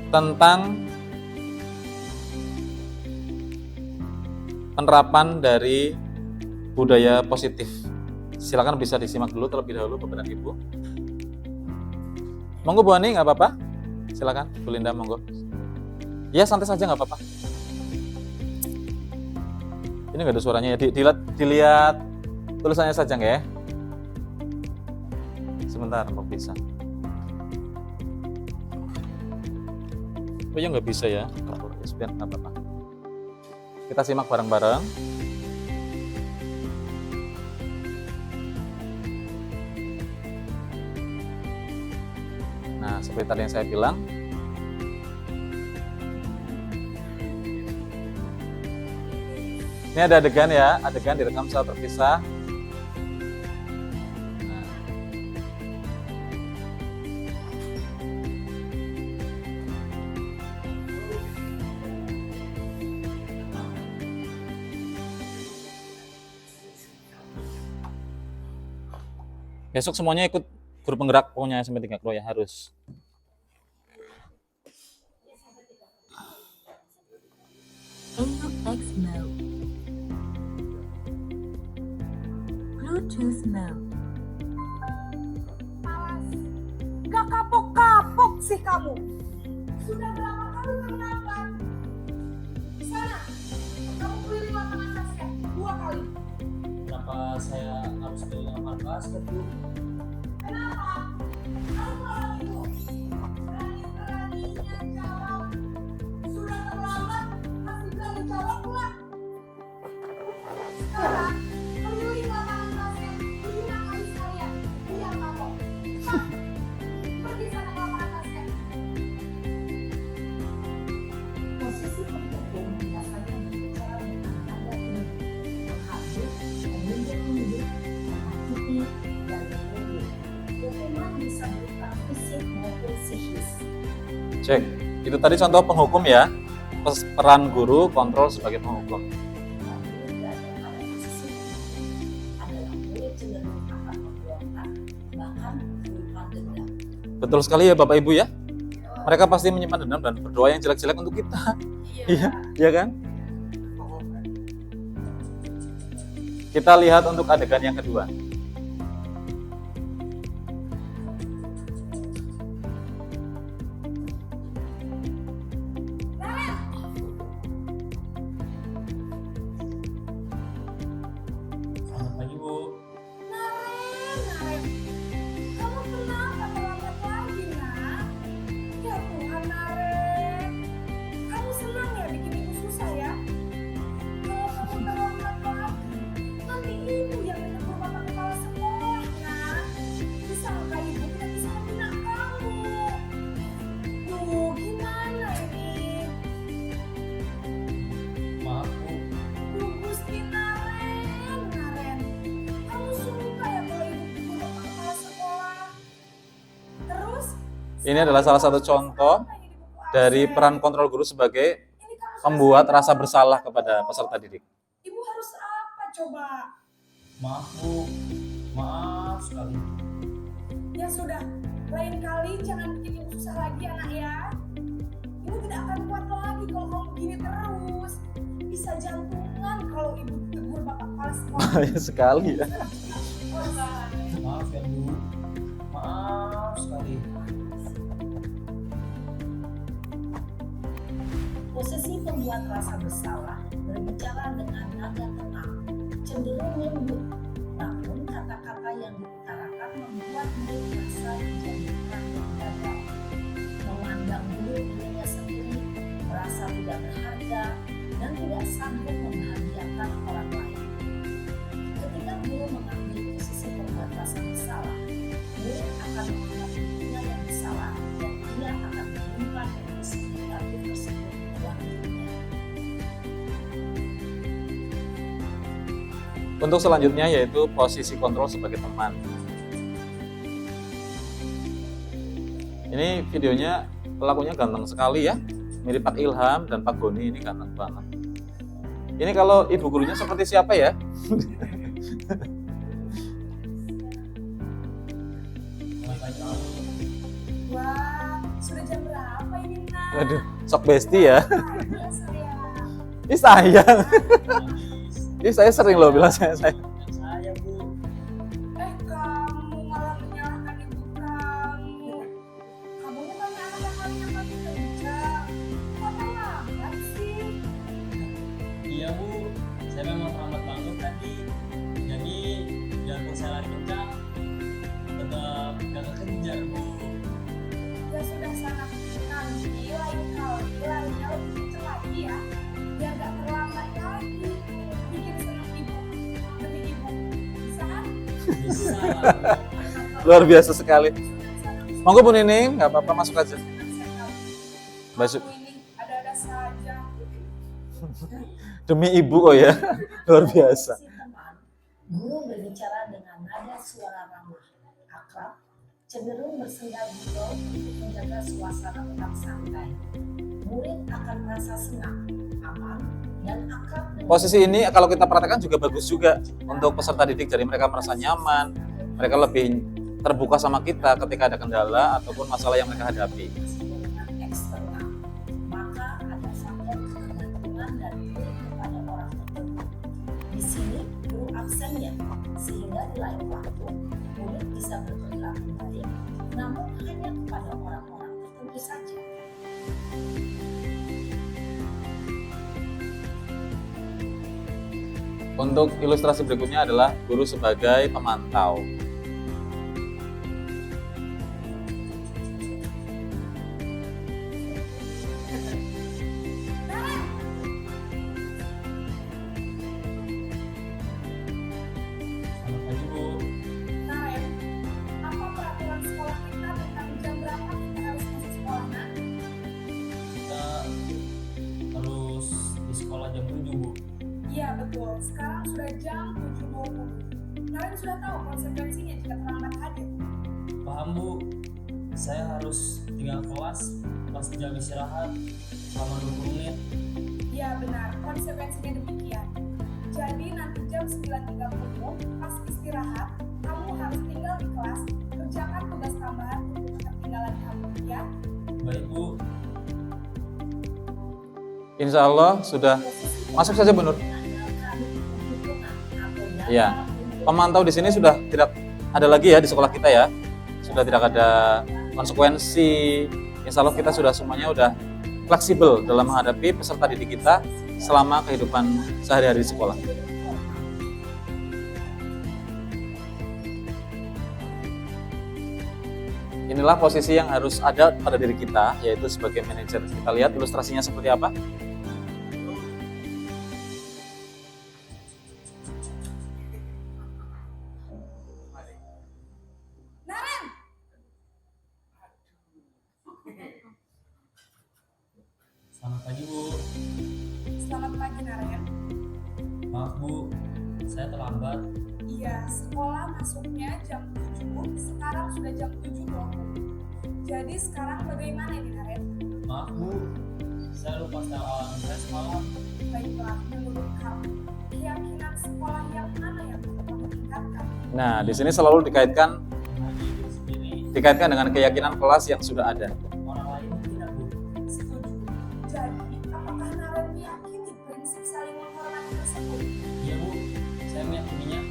tentang penerapan dari budaya positif. Silakan bisa disimak dulu terlebih dahulu Bapak dan Ibu. Monggo Bu Ani, nggak apa-apa? Silakan, Bu Linda, monggo. Ya santai saja nggak apa-apa. Ini nggak ada suaranya ya. Dilihat tulisannya saja nggak ya? Sebentar, kok bisa? Oh ya nggak bisa ya? Biar nggak apa-apa. Kita simak bareng-bareng. Nah, seperti tadi yang saya bilang, ini ada adegan ya, adegan direkam secara terpisah. Besok semuanya ikut guru penggerak pokoknya SMP 3 Kroya harus. AUX mode. Bluetooth mode. Malas. Gak kapok-kapok sih kamu. Sudah berapa kali mengingatkan? Sana, kamu keliling lapangan basket 2 kali. Berapa Makasih ya, Bu. Kenapa? Kamu orang ibu. Berani-beraninya jawab. Sudah terlambat, masih berani jawab pula. Sekarang, keliling lapangan basket, lima kali sekalian. Biar kapok. Hah, pergi sana ke lapangan basket. Posisi pendukung biasanya berbicara dengan nada tinggi, menghadap, menunjuk-nunjuk, menyakiti, dan mengundur. Hukuman bisa berupa fisik maupun psikis. Cek, itu tadi contoh penghukum ya. Peran guru kontrol sebagai penghukum. Namun berada pada posisi adalah murid cenderung akan memberontak, bahkan menyimpan dendam. Betul sekali ya Bapak Ibu ya. Mereka pasti menyimpan dendam dan berdoa yang jelek-jelek untuk kita. Iya, iya kan? Kita lihat untuk adegan yang kedua. Selamat pagi, Bu. Naren, kamu kenapa terlambat lagi, nak? Ya Tuhan, Naren. Kamu senang ya bikin ibu susah ya? Kalau kamu terlambat lagi, nanti ibu yang ditegur bapak kepala sekolah, nak. Disangka ibu tidak bisa membina kamu. Duh, gimana ini? Maaf, Bu. Duh, Gusti Naren. Kamu suka ya kalau ibu tegur bapak kepala sekolah? Terus? Ini adalah salah satu contoh dari peran kontrol guru sebagai membuat rasa bersalah kepada peserta didik. Ibu harus apa coba? Maaf, Bu. Maaf sekali. Ya sudah, lain kali jangan bikin ibu susah lagi anak ya. Ibu tidak akan kuat lagi kalau kamu begini terus. Bisa jantungan kalau ibu tegur bapak kepala sekolah. Bahaya sekali ya. Maaf ya, Bu. Maaf sekali. Posisi pembuat rasa bersalah berbicara dengan nada tenang, cenderung lembut, namun kata-kata yang diutarakan membuat murid merasa menjadi orang yang gagal, memandang diri dirinya sendiri, merasa tidak berharga, dan tidak sanggup membahagiakan orang lain. Ketika guru mengambil posisi pembuat rasa bersalah, murid akan menganggap dirinya yang bersalah dan ia akan menyimpan emosi negatif tersebut dalam dirinya. Untuk selanjutnya yaitu posisi kontrol sebagai teman. Ini videonya pelakunya ganteng sekali ya. Mirip Pak Ilham dan Pak Goni, ini ganteng banget. Ini kalau ibu gurunya seperti siapa ya? Selamat pagi. Wah, sudah jam berapa ini nak? Waduh, sok besti ya. Ya sayang. Ih sayang. Ih saya sering loh bilang saya. Saya, Bu. Kamu malah menyalahkan ibu kamu. Kamu bukannya anak yang paling pagi kerja. Kok terlambat sih? Iya, Bu. Saya memang terlambat banget tadi. Jadi, biarpun saya lari kencang, tetap gak kekejar, Bu. Ya sudah sana. Nanti lain kali larinya lebih kenceng lagi ya. Biar gak terlambat lagi. Bikin senang ibu. Demi ibu. Bisa kan? Bisa. Luar biasa sekali. Monggo Bu Nining, nggak apa-apa masuk aja. Masuk. Aku ini ada-ada saja. Demi ibu kok ya. Luar biasa. Posisi teman, guru berbicara dengan nada suara ramah, akrab, cenderung bersenda gurau untuk menjaga suasana tetap santai. Murid akan merasa senang, aman, dan akrab dengan Posisi ini kalau kita perhatikan juga bagus juga untuk peserta didik, jadi mereka merasa nyaman, mereka lebih terbuka sama kita ketika ada kendala ataupun masalah yang mereka hadapi. hubungan eksternal, maka ada faktor ketergantungan dari murid kepada orang tertentu. Di sini guru absennya, sehingga di lain waktu murid bisa berperilaku baik, namun hanya kepada orang-orang tertentu saja. Untuk ilustrasi berikutnya adalah guru sebagai pemantau. Selamat pagi Bu. Naren, apa peraturan sekolah kita tentang jam berapa kita harus masuk sekolah, Nak? Kita harus di sekolah jam 7 Bu. Iya betul, sekarang sudah jam 7.20. Naren sudah tahu konsekuensinya jika terlambat hadir. Paham Bu, saya harus tinggal kelas pas jam istirahat selama 20 menit. Iya benar, konsekuensinya demikian. Jadi nanti jam 9.30 pas istirahat, kamu harus tinggal di kelas, kerjakan tugas tambahan untuk ketinggalan kamu, ya. Baik Bu. Insya Allah sudah masuk saja Bu Nur. Iya. Pemantau di sini sudah tidak ada lagi ya di sekolah kita ya. Sudah tidak ada konsekuensi. Insya Allah kita sudah semuanya udah fleksibel dalam menghadapi peserta didik kita selama kehidupan sehari-hari di sekolah. Inilah posisi yang harus ada pada diri kita, yaitu sebagai manajer. Kita lihat ilustrasinya seperti apa. Naren, Selamat pagi Bu. selamat pagi Naren. Maaf Bu, saya terlambat. Iya, sekolah masuknya jam 7, sekarang sudah jam 7.20. Jadi sekarang bagaimana ini Naren? Maaf Bu, saya lupa setel alarm saya semalam. Baiklah, menurut kamu, keyakinan sekolah yang mana yang perlu kamu tingkatkan? Nah, di sini selalu dikaitkan Menghadapi diri sendiri, dengan keyakinan kelas yang sudah ada. orang lain tidak Bu. Setuju. Jadi, apakah Naren meyakini prinsip saling menghormati tersebut? Iya Bu, saya meyakininya.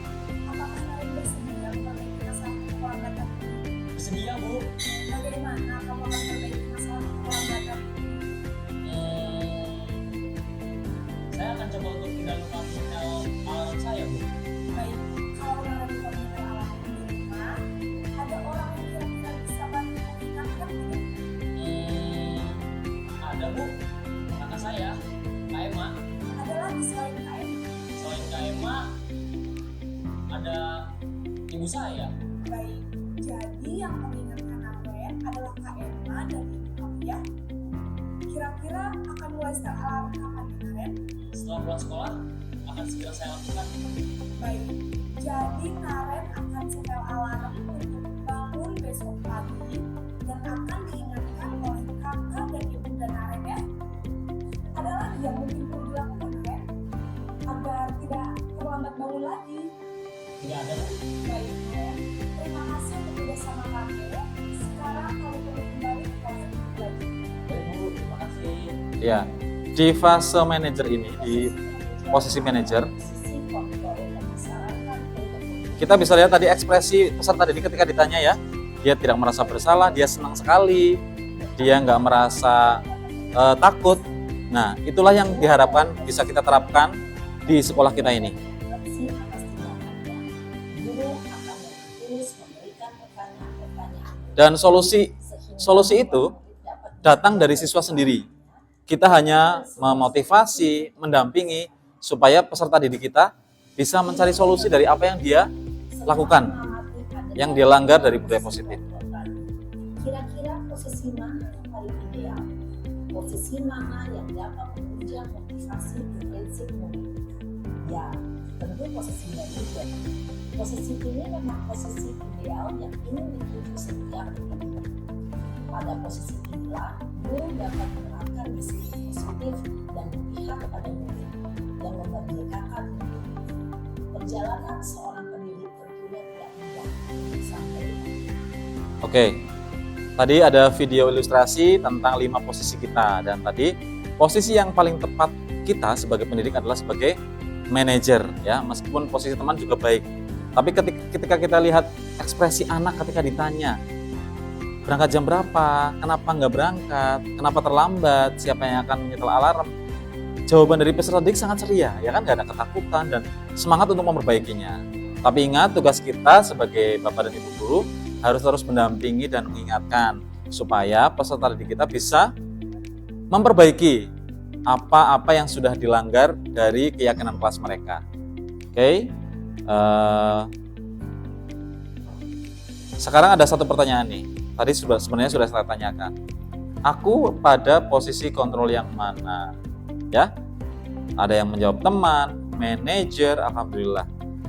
Apakah Naren bersedia memperbaiki masalah keterlambatan ini? Bersedia Bu. Bagaimana kamu akan memperbaiki masalah keterlambatan ini? Saya akan coba untuk tidak lupa setel alarm saya Bu. Baik, kalau Naren meminta alat di rumah, ada orang yang kira-kira bisa bantu mengingatkan tidak? Ada Bu, kakak saya, Kak Emma. Ada lagi selain KM? Selain Kak Emma, ada ibu saya. Baik, jadi yang mengingatkan Naren adalah Kak Emma dan ibu kamu ya. Kira-kira akan mulai setel alarm kapan nih, Naren? Setelah pulang sekolah, akan segera saya lakukan. Baik, jadi Naren akan setel alarm untuk bangun besok pagi dan akan diingatkan oleh kakak dan ibunda Naren ya. Ada lagi yang mungkin perlu dilakukan Naren agar tidak terlambat bangun lagi. Tidak ada Bu. Baik Naren, terima kasih untuk bersama kami. Sekarang kamu perlu kembali ke kelas lagi. Baik Bu, terima kasih. Ya, di fase manajer ini, di posisi manajer, kita bisa lihat tadi ekspresi peserta didik ketika ditanya ya, dia tidak merasa bersalah, dia senang sekali, dia nggak merasa takut. Nah, itulah yang diharapkan bisa kita terapkan di sekolah kita ini. Dan solusi itu datang dari siswa sendiri. Kita hanya memotivasi, mendampingi supaya peserta didik kita bisa mencari solusi dari apa yang dia lakukan, yang dia langgar dari budaya positif. Kira-kira posisi mana yang paling ideal? Posisi mana yang dapat menunjang motivasi prinsip murid? Ya, tentu posisi manajer. Posisi ini memang posisi ideal yang ingin dituju setiap guru. Pada posisi inilah, guru dapat menerapkan disiplin positif dan berpihak pada murid yang memerdekakan murid. Perjalanan seorang pendidik tentunya tidak mudah sampai. Oke, tadi ada video ilustrasi tentang 5 posisi kita, dan tadi posisi yang paling tepat kita sebagai pendidik adalah sebagai manajer ya, meskipun posisi teman juga baik. Tapi ketika kita lihat ekspresi anak ketika ditanya berangkat jam berapa, kenapa nggak berangkat, kenapa terlambat, siapa yang akan menyetel alarm, jawaban dari peserta didik sangat ceria, ya kan, nggak ada ketakutan dan semangat untuk memperbaikinya. Tapi ingat, tugas kita sebagai Bapak dan Ibu guru harus terus mendampingi dan mengingatkan supaya peserta didik kita bisa memperbaiki apa-apa yang sudah dilanggar dari keyakinan kelas mereka. Oke. Sekarang ada satu pertanyaan nih. Tadi sebenarnya sudah saya tanyakan. Aku pada posisi kontrol yang mana? Ya. Ada yang menjawab teman, manajer, alhamdulillah.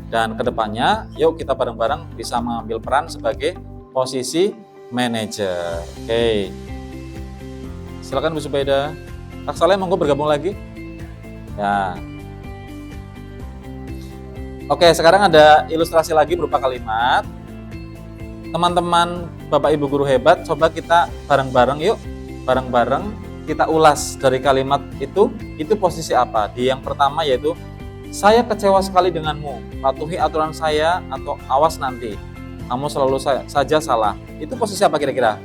Dan kedepannya, yuk kita bareng-bareng bisa mengambil peran sebagai posisi manajer. Oke. Silakan Bu Subaida. Kak Saleh, monggo bergabung lagi. Ya. Oke, sekarang ada ilustrasi lagi berupa kalimat. Teman-teman Bapak Ibu guru hebat, coba kita bareng-bareng yuk. Bareng-bareng kita ulas dari kalimat itu posisi apa? Di yang pertama yaitu, saya kecewa sekali denganmu, patuhi aturan saya atau awas nanti, kamu selalu saja salah. Itu posisi apa kira-kira?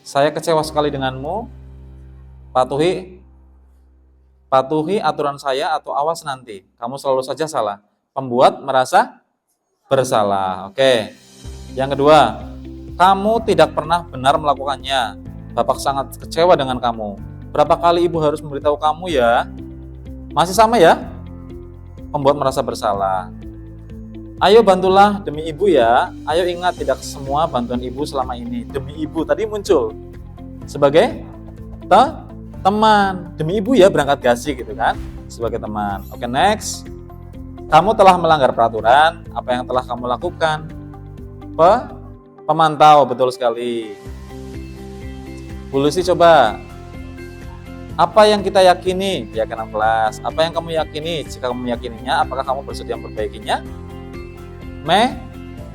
Saya kecewa sekali denganmu, patuhi aturan saya atau awas nanti, kamu selalu saja salah. Pembuat merasa bersalah. Oke. Yang kedua, kamu tidak pernah benar melakukannya. Bapak sangat kecewa dengan kamu. Berapa kali ibu harus memberitahu kamu ya? Masih sama ya? Pembuat merasa bersalah. Ayo bantulah demi ibu ya. Ayo ingat, tidak semua bantuan ibu selama ini demi ibu. Tadi muncul sebagai teman. Demi ibu ya, berangkat gasi gitu kan. Sebagai teman. Oke, next. Kamu telah melanggar peraturan. Apa yang telah kamu lakukan? Pemantau, betul sekali. Bu Lucy coba. Apa yang kita yakini? Keyakinan kelas. Apa yang kamu yakini? Jika kamu meyakininya, apakah kamu bersedia memperbaikinya?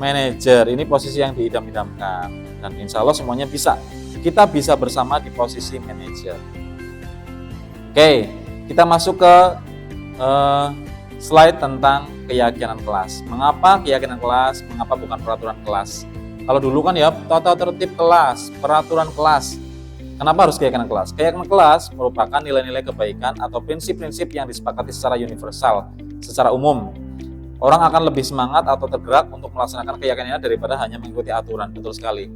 Manajer. Ini posisi yang diidam-idamkan. Dan insya Allah semuanya bisa. Kita bisa bersama di posisi manajer. Oke, kita masuk ke slide tentang keyakinan kelas. Mengapa keyakinan kelas? Mengapa bukan peraturan kelas? Kalau dulu kan ya tata tertib kelas, peraturan kelas. Kenapa harus keyakinan kelas? Keyakinan kelas merupakan nilai-nilai kebaikan atau prinsip-prinsip yang disepakati secara universal, secara umum. Orang akan lebih semangat atau tergerak untuk melaksanakan keyakinannya daripada hanya mengikuti aturan. Betul sekali.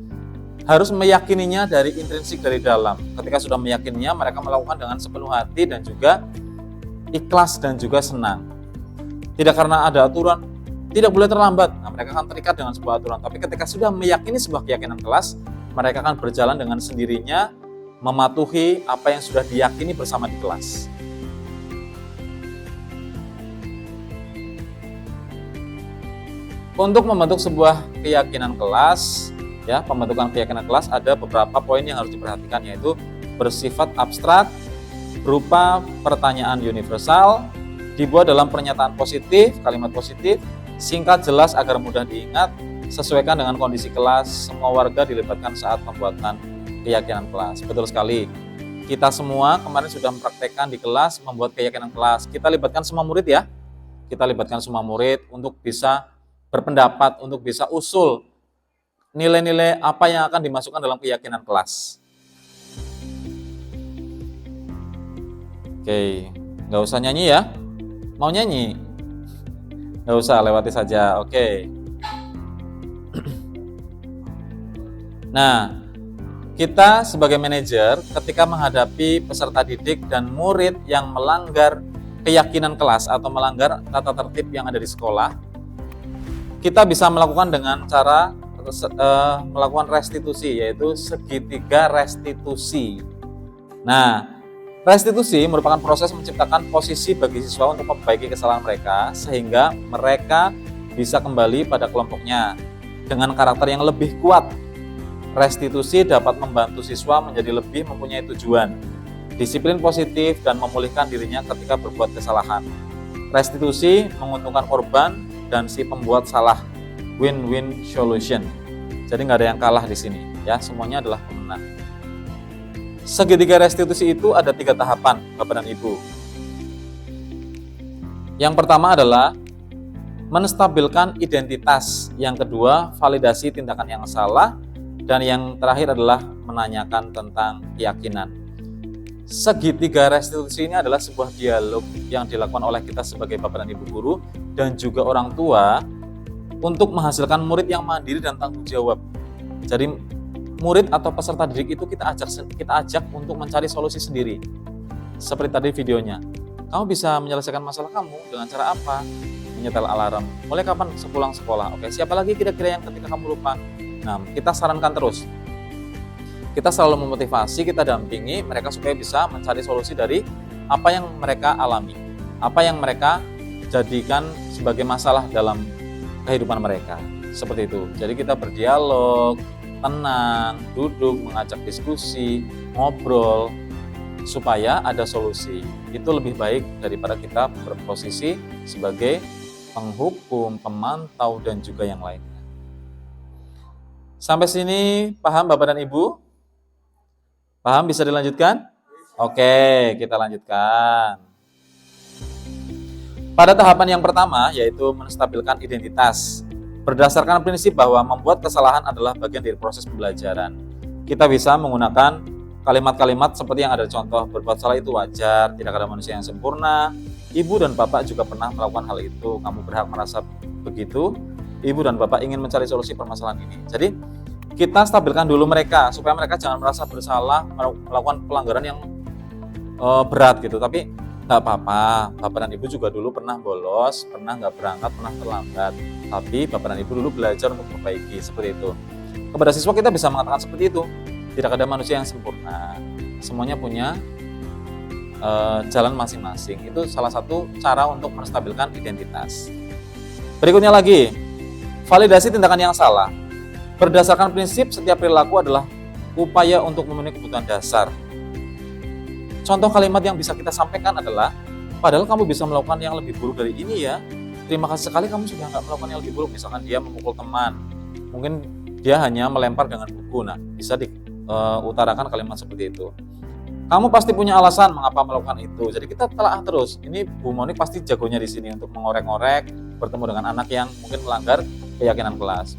Harus meyakininya dari intrinsik, dari dalam. Ketika sudah meyakininya, mereka melakukan dengan sepenuh hati dan juga ikhlas dan juga senang. Tidak karena ada aturan, tidak boleh terlambat. Nah, mereka akan terikat dengan sebuah aturan. Tapi ketika sudah meyakini sebuah keyakinan kelas, mereka akan berjalan dengan sendirinya, mematuhi apa yang sudah diyakini bersama di kelas. Untuk membentuk sebuah keyakinan kelas, ya, pembentukan keyakinan kelas ada beberapa poin yang harus diperhatikan, yaitu bersifat abstrak, berupa pertanyaan universal, dibuat dalam pernyataan positif, kalimat positif, singkat, jelas agar mudah diingat, sesuaikan dengan kondisi kelas, semua warga dilibatkan saat pembuatan keyakinan kelas. Betul sekali. Kita semua kemarin sudah mempraktekkan di kelas membuat keyakinan kelas. Kita libatkan semua murid ya. Kita libatkan semua murid untuk bisa berpendapat, untuk bisa usul nilai-nilai apa yang akan dimasukkan dalam keyakinan kelas. Oke, nggak usah nyanyi ya. Mau nyanyi? Nggak usah, lewati saja. Oke. Nah, kita sebagai manajer ketika menghadapi peserta didik dan murid yang melanggar keyakinan kelas atau melanggar tata tertib yang ada di sekolah, kita bisa melakukan dengan cara melakukan restitusi, yaitu segitiga restitusi. Nah, restitusi merupakan proses menciptakan posisi bagi siswa untuk memperbaiki kesalahan mereka sehingga mereka bisa kembali pada kelompoknya dengan karakter yang lebih kuat. Restitusi dapat membantu siswa menjadi lebih mempunyai tujuan, disiplin positif, dan memulihkan dirinya ketika berbuat kesalahan. Restitusi menguntungkan korban dan si pembuat salah. Win-win solution. Jadi nggak ada yang kalah di sini, ya, semuanya adalah pemenang. Segitiga restitusi itu ada 3 tahapan, Bapak dan Ibu. Yang pertama adalah menstabilkan identitas. Yang kedua, validasi tindakan yang salah. Dan yang terakhir adalah menanyakan tentang keyakinan. segitiga restitusi ini adalah sebuah dialog yang dilakukan oleh kita sebagai bapak dan ibu guru dan juga orang tua untuk menghasilkan murid yang mandiri dan tanggung jawab. Jadi murid atau peserta didik itu kita ajak untuk mencari solusi sendiri. Seperti tadi videonya, kamu bisa menyelesaikan masalah kamu dengan cara apa? Menyetel alarm. Mulai kapan sepulang sekolah? Oke, siapa lagi kira-kira yang ketika kamu lupa? Nah, kita sarankan terus. Kita selalu memotivasi, kita dampingi mereka supaya bisa mencari solusi dari apa yang mereka alami, apa yang mereka jadikan sebagai masalah dalam kehidupan mereka. Seperti itu. Jadi kita berdialog, tenang, duduk, mengajak diskusi, ngobrol, supaya ada solusi. Itu lebih baik daripada kita berposisi sebagai penghukum, pemantau, dan juga yang lainnya. Sampai sini paham Bapak dan Ibu? Paham, bisa dilanjutkan? Oke, kita lanjutkan. Pada tahapan yang pertama, yaitu menstabilkan identitas. Berdasarkan prinsip bahwa membuat kesalahan adalah bagian dari proses pembelajaran. Kita bisa menggunakan kalimat-kalimat seperti yang ada contoh, berbuat salah itu wajar, tidak ada manusia yang sempurna. Ibu dan bapak juga pernah melakukan hal itu, kamu berhak merasa begitu. Ibu dan bapak ingin mencari solusi permasalahan ini. Jadi kita stabilkan dulu mereka supaya mereka jangan merasa bersalah melakukan pelanggaran yang berat gitu. Tapi nggak apa-apa, bapak dan ibu juga dulu pernah bolos, pernah nggak berangkat, pernah terlambat. Tapi bapak dan ibu dulu belajar untuk memperbaiki, seperti itu. Kepada siswa kita bisa mengatakan seperti itu. Tidak ada manusia yang sempurna. Semuanya punya jalan masing-masing. Itu salah satu cara untuk menstabilkan identitas. Berikutnya lagi, validasi tindakan yang salah. Berdasarkan prinsip setiap perilaku adalah upaya untuk memenuhi kebutuhan dasar. Contoh kalimat yang bisa kita sampaikan adalah, padahal kamu bisa melakukan yang lebih buruk dari ini ya. Terima kasih sekali kamu sudah nggak melakukan yang lebih buruk. Misalkan dia memukul teman, mungkin dia hanya melempar dengan buku. Nah, bisa diutarakan kalimat seperti itu. Kamu pasti punya alasan mengapa melakukan itu. Jadi kita telah terus. Ini Bu Monik pasti jagonya di sini untuk mengorek-ngorek, bertemu dengan anak yang mungkin melanggar keyakinan kelas.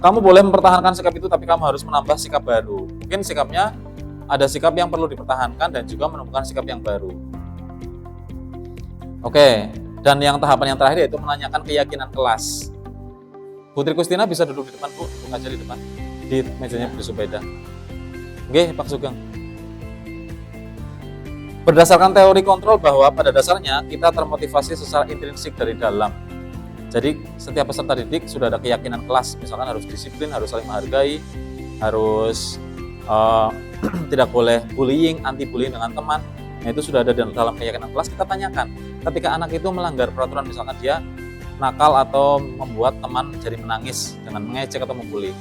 Kamu boleh mempertahankan sikap itu, tapi kamu harus menambah sikap baru. Mungkin sikapnya ada sikap yang perlu dipertahankan dan juga menemukan sikap yang baru. Oke, dan yang tahapan yang terakhir yaitu menanyakan keyakinan kelas. Putri Kustina bisa duduk di depan, Bu, duduk aja di depan, di mejanya Bu Subeda. Oke, Pak Sugeng. Berdasarkan teori kontrol bahwa pada dasarnya kita termotivasi secara intrinsik dari dalam. Jadi setiap peserta didik sudah ada keyakinan kelas, misalkan harus disiplin, harus saling menghargai, harus tidak boleh bullying, anti bullying dengan teman. Nah, itu sudah ada dalam keyakinan kelas. Kita tanyakan, ketika anak itu melanggar peraturan, misalkan dia nakal atau membuat teman jadi menangis dengan mengejek atau membuli,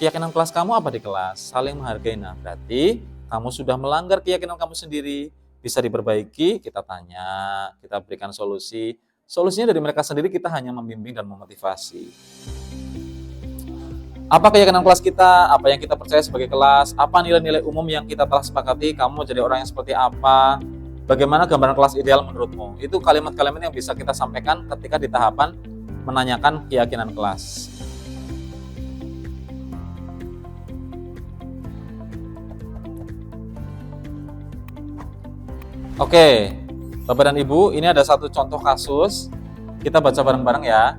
keyakinan kelas kamu apa di kelas? Saling menghargai. Nah, berarti kamu sudah melanggar keyakinan kamu sendiri, bisa diperbaiki. Kita tanya, kita berikan solusi. Solusinya dari mereka sendiri, kita hanya membimbing dan memotivasi. Apa keyakinan kelas kita, apa yang kita percaya sebagai kelas, apa nilai-nilai umum yang kita telah sepakati, kamu jadi orang yang seperti apa, bagaimana gambaran kelas ideal menurutmu. Itu kalimat-kalimat yang bisa kita sampaikan ketika di tahapan menanyakan keyakinan kelas. Oke, Bapak dan Ibu, ini ada satu contoh kasus. Kita baca bareng-bareng ya.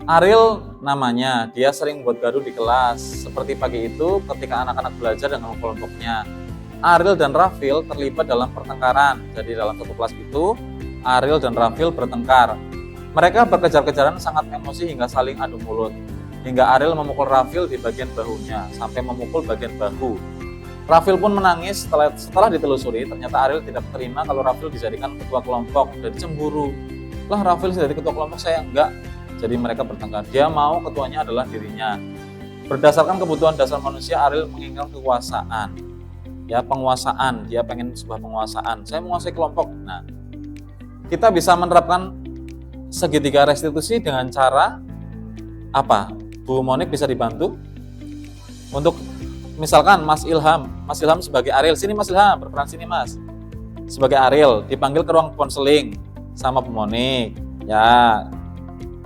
Ariel namanya, dia sering buat gaduh di kelas. Seperti pagi itu ketika anak-anak belajar dengan kelompoknya. Ariel dan Rafil terlibat dalam pertengkaran. Jadi dalam satu kelas itu, Ariel dan Rafil bertengkar. Mereka berkejar-kejaran sangat emosi hingga saling adu mulut. Hingga Ariel memukul Rafil di bagian bahunya, sampai memukul bagian bahu. Rafil pun menangis. Setelah ditelusuri, ternyata Ariel tidak terima kalau Rafil dijadikan ketua kelompok. Jadi cemburu. Lah, Rafil jadi ketua kelompok, saya enggak. Jadi mereka bertengkar. Dia mau ketuanya adalah dirinya. Berdasarkan kebutuhan dasar manusia, Ariel menginginkan kekuasaan. Ya, penguasaan. Dia pengen sebuah penguasaan. Saya menguasai kelompok. Nah, kita bisa menerapkan segitiga restitusi dengan cara apa? Bu Monik bisa dibantu untuk misalkan Mas Ilham sebagai Ariel. Sini Mas Ilham, berperan sini Mas. Sebagai Ariel, dipanggil ke ruang konseling sama Bu Monik. Ya.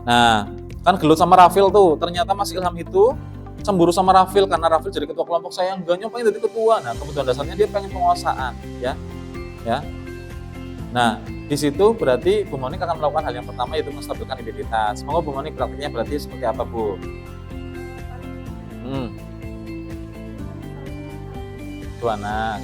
Nah, kan gelut sama Rafil tuh. Ternyata Mas Ilham itu cemburu sama Rafil karena Rafil jadi ketua kelompok, saya enggak pengen jadi ketua. Nah, kebutuhan dasarnya dia pengen penguasaan, ya. Nah, di situ berarti Bu Monik akan melakukan hal yang pertama, yaitu menstabilkan identitas. Monggo Bu Monik, praktiknya berarti seperti apa, Bu? Itu anak.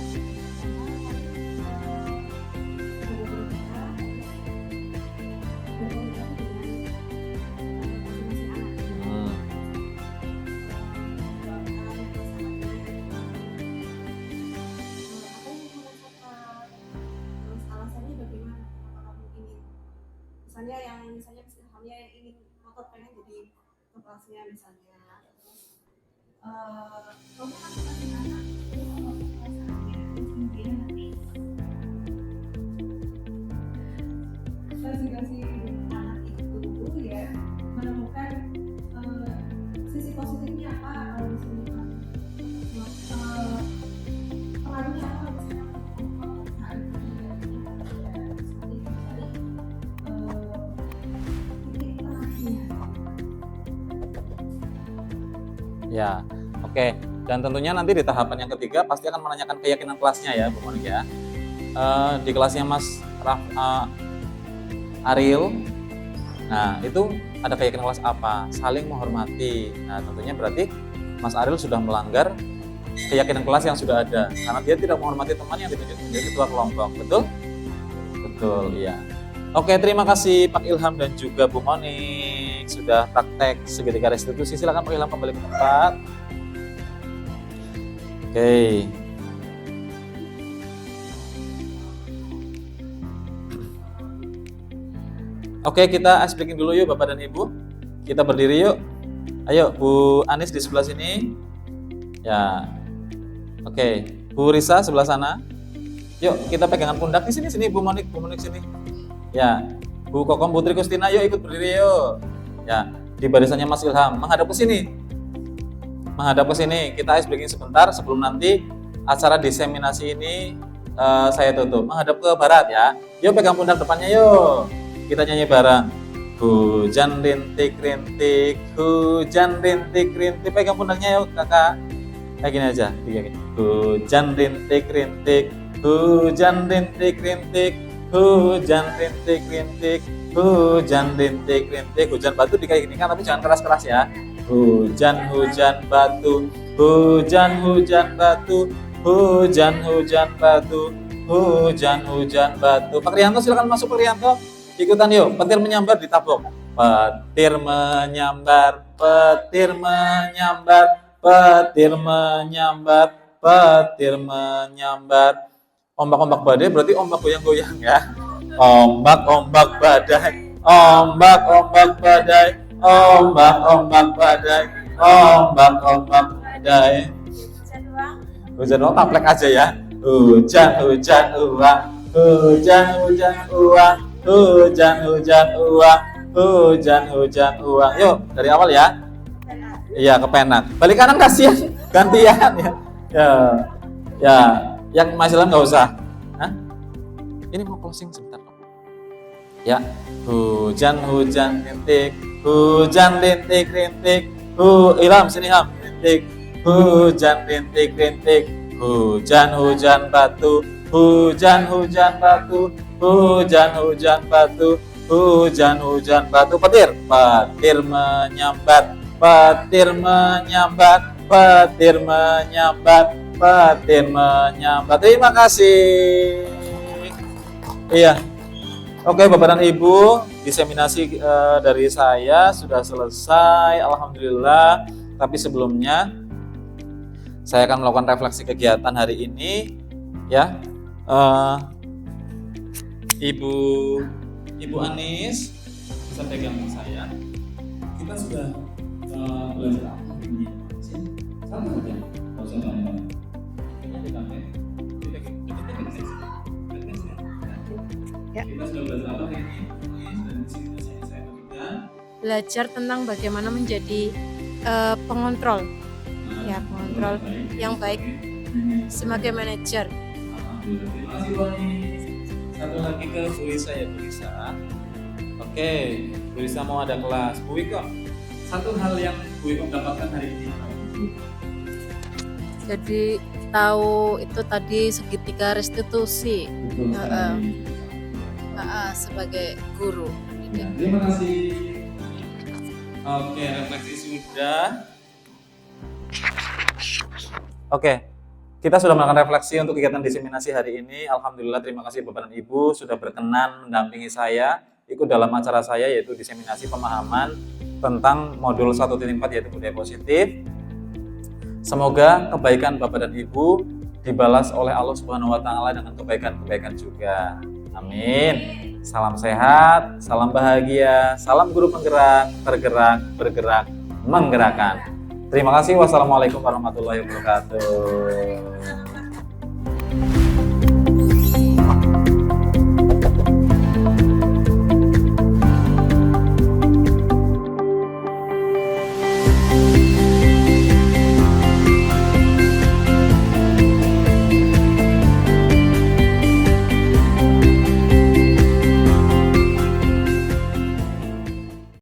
Misalnya psikolognya yang ingin otot pengen jadi kelasnya misalnya, terus kamu kan kasih anak itu perasaannya, terus kemudian nanti kasih anak itu ya menemukan sisi positifnya apa, kalau misalnya pengaruhnya apa, misalnya Ya, oke. Dan tentunya nanti di tahapan yang ketiga pasti akan menanyakan keyakinan kelasnya ya, Bu Monik ya. Di kelasnya Mas Ariel, nah itu ada keyakinan kelas apa? Saling menghormati. Nah, tentunya berarti Mas Ariel sudah melanggar keyakinan kelas yang sudah ada, karena dia tidak menghormati teman yang ditunjuk menjadi ketua kelompok. Betul? Betul, iya. Oke, terima kasih Pak Ilham dan juga Bu Monik sudah praktek segitiga restitusi. Silakan Pak Ilham kembali ke tempat. Oke. Oke, kita ice breaking dulu yuk Bapak dan Ibu. Kita berdiri yuk. Ayo Bu Anis di sebelah sini. Ya. Oke, Bu Risa sebelah sana. Yuk kita pegangan pundak di sini Bu Monik sini. Ya, Bu Kokom Putri Kustina, yuk ikut berdiri yuk. Ya, di barisannya Mas Ilham, menghadap ke sini. Kita ice breaking sebentar sebelum nanti acara diseminasi ini saya tutup. Menghadap ke barat ya. Yuk pegang pundak depannya yuk. Kita nyanyi bareng. Hujan rintik-rintik, hujan rintik-rintik. Pegang pundaknya yuk kakak. Kayak gini aja, gini. Hujan rintik-rintik, hujan rintik-rintik. Hujan rintik-rintik, hujan rintik-rintik. Hujan batu kayak gini kan, tapi jangan keras-keras ya. Hujan-hujan batu, hujan-hujan batu, hujan-hujan batu, hujan-hujan batu. Pak Rianto silakan masuk Pak Rianto. Ikutan yuk, petir menyambar ditabok. Petir menyambar, petir menyambar, petir menyambar, petir menyambar. Ombak-ombak badai berarti ombak goyang-goyang ya. Ombak-ombak badai, ombak-ombak badai, ombak-ombak badai, ombak-ombak badai. Hujan uang taplek aja ya. Hujan-hujan uang, hujan-hujan uang, hujan-hujan uang, hujan-hujan uang. Yuk dari awal ya. Iya kepenak. Balik kanan kasihan, gantian ya. Ya. Yang Mas Ilham nggak usah. Hah? Ini mau closing sebentar. Ya. Hujan-hujan rintik, hujan rintik-rintik. Ilham sini Ham. Rintik. Hujan rintik-rintik. Hujan-hujan batu, hujan-hujan batu, hujan-hujan batu, hujan-hujan batu. Petir, petir menyambar, petir menyambar, petir menyambar, petir menyambar. Terima kasih. Iya. Oke Bapak dan Ibu, diseminasi dari saya sudah selesai. Alhamdulillah. Tapi sebelumnya saya akan melakukan refleksi kegiatan hari ini. Ya, Ibu Anis bisa pegang saya. Kita sudah belajar apa ini? Sama saja. Usah banyak. Belajar tentang bagaimana menjadi pengontrol, ya pengontrol yang baik sebagai manajer. Terima kasih Bu Anis. Satu lagi ke Bu Lisa ya Bu Lisa. Oke, Bu Lisa mau ada kelas. Bu Iko, satu hal yang Bu Iko dapatkan hari ini. Jadi tahu itu tadi segitiga restitusi. Betul sekali. Sebagai guru. Ya, terima kasih. Oke, refleksi sudah. Oke, kita sudah melakukan refleksi untuk kegiatan diseminasi hari ini. Alhamdulillah, terima kasih Bapak dan Ibu sudah berkenan mendampingi saya ikut dalam acara saya, yaitu diseminasi pemahaman tentang modul 1.4 yaitu budaya positif. Semoga kebaikan Bapak dan Ibu dibalas oleh Allah Subhanahu wa taala dengan kebaikan-kebaikan juga. Amin. Salam sehat, salam bahagia, salam guru penggerak, tergerak, bergerak, menggerakkan. Terima kasih. Wassalamualaikum warahmatullahi wabarakatuh.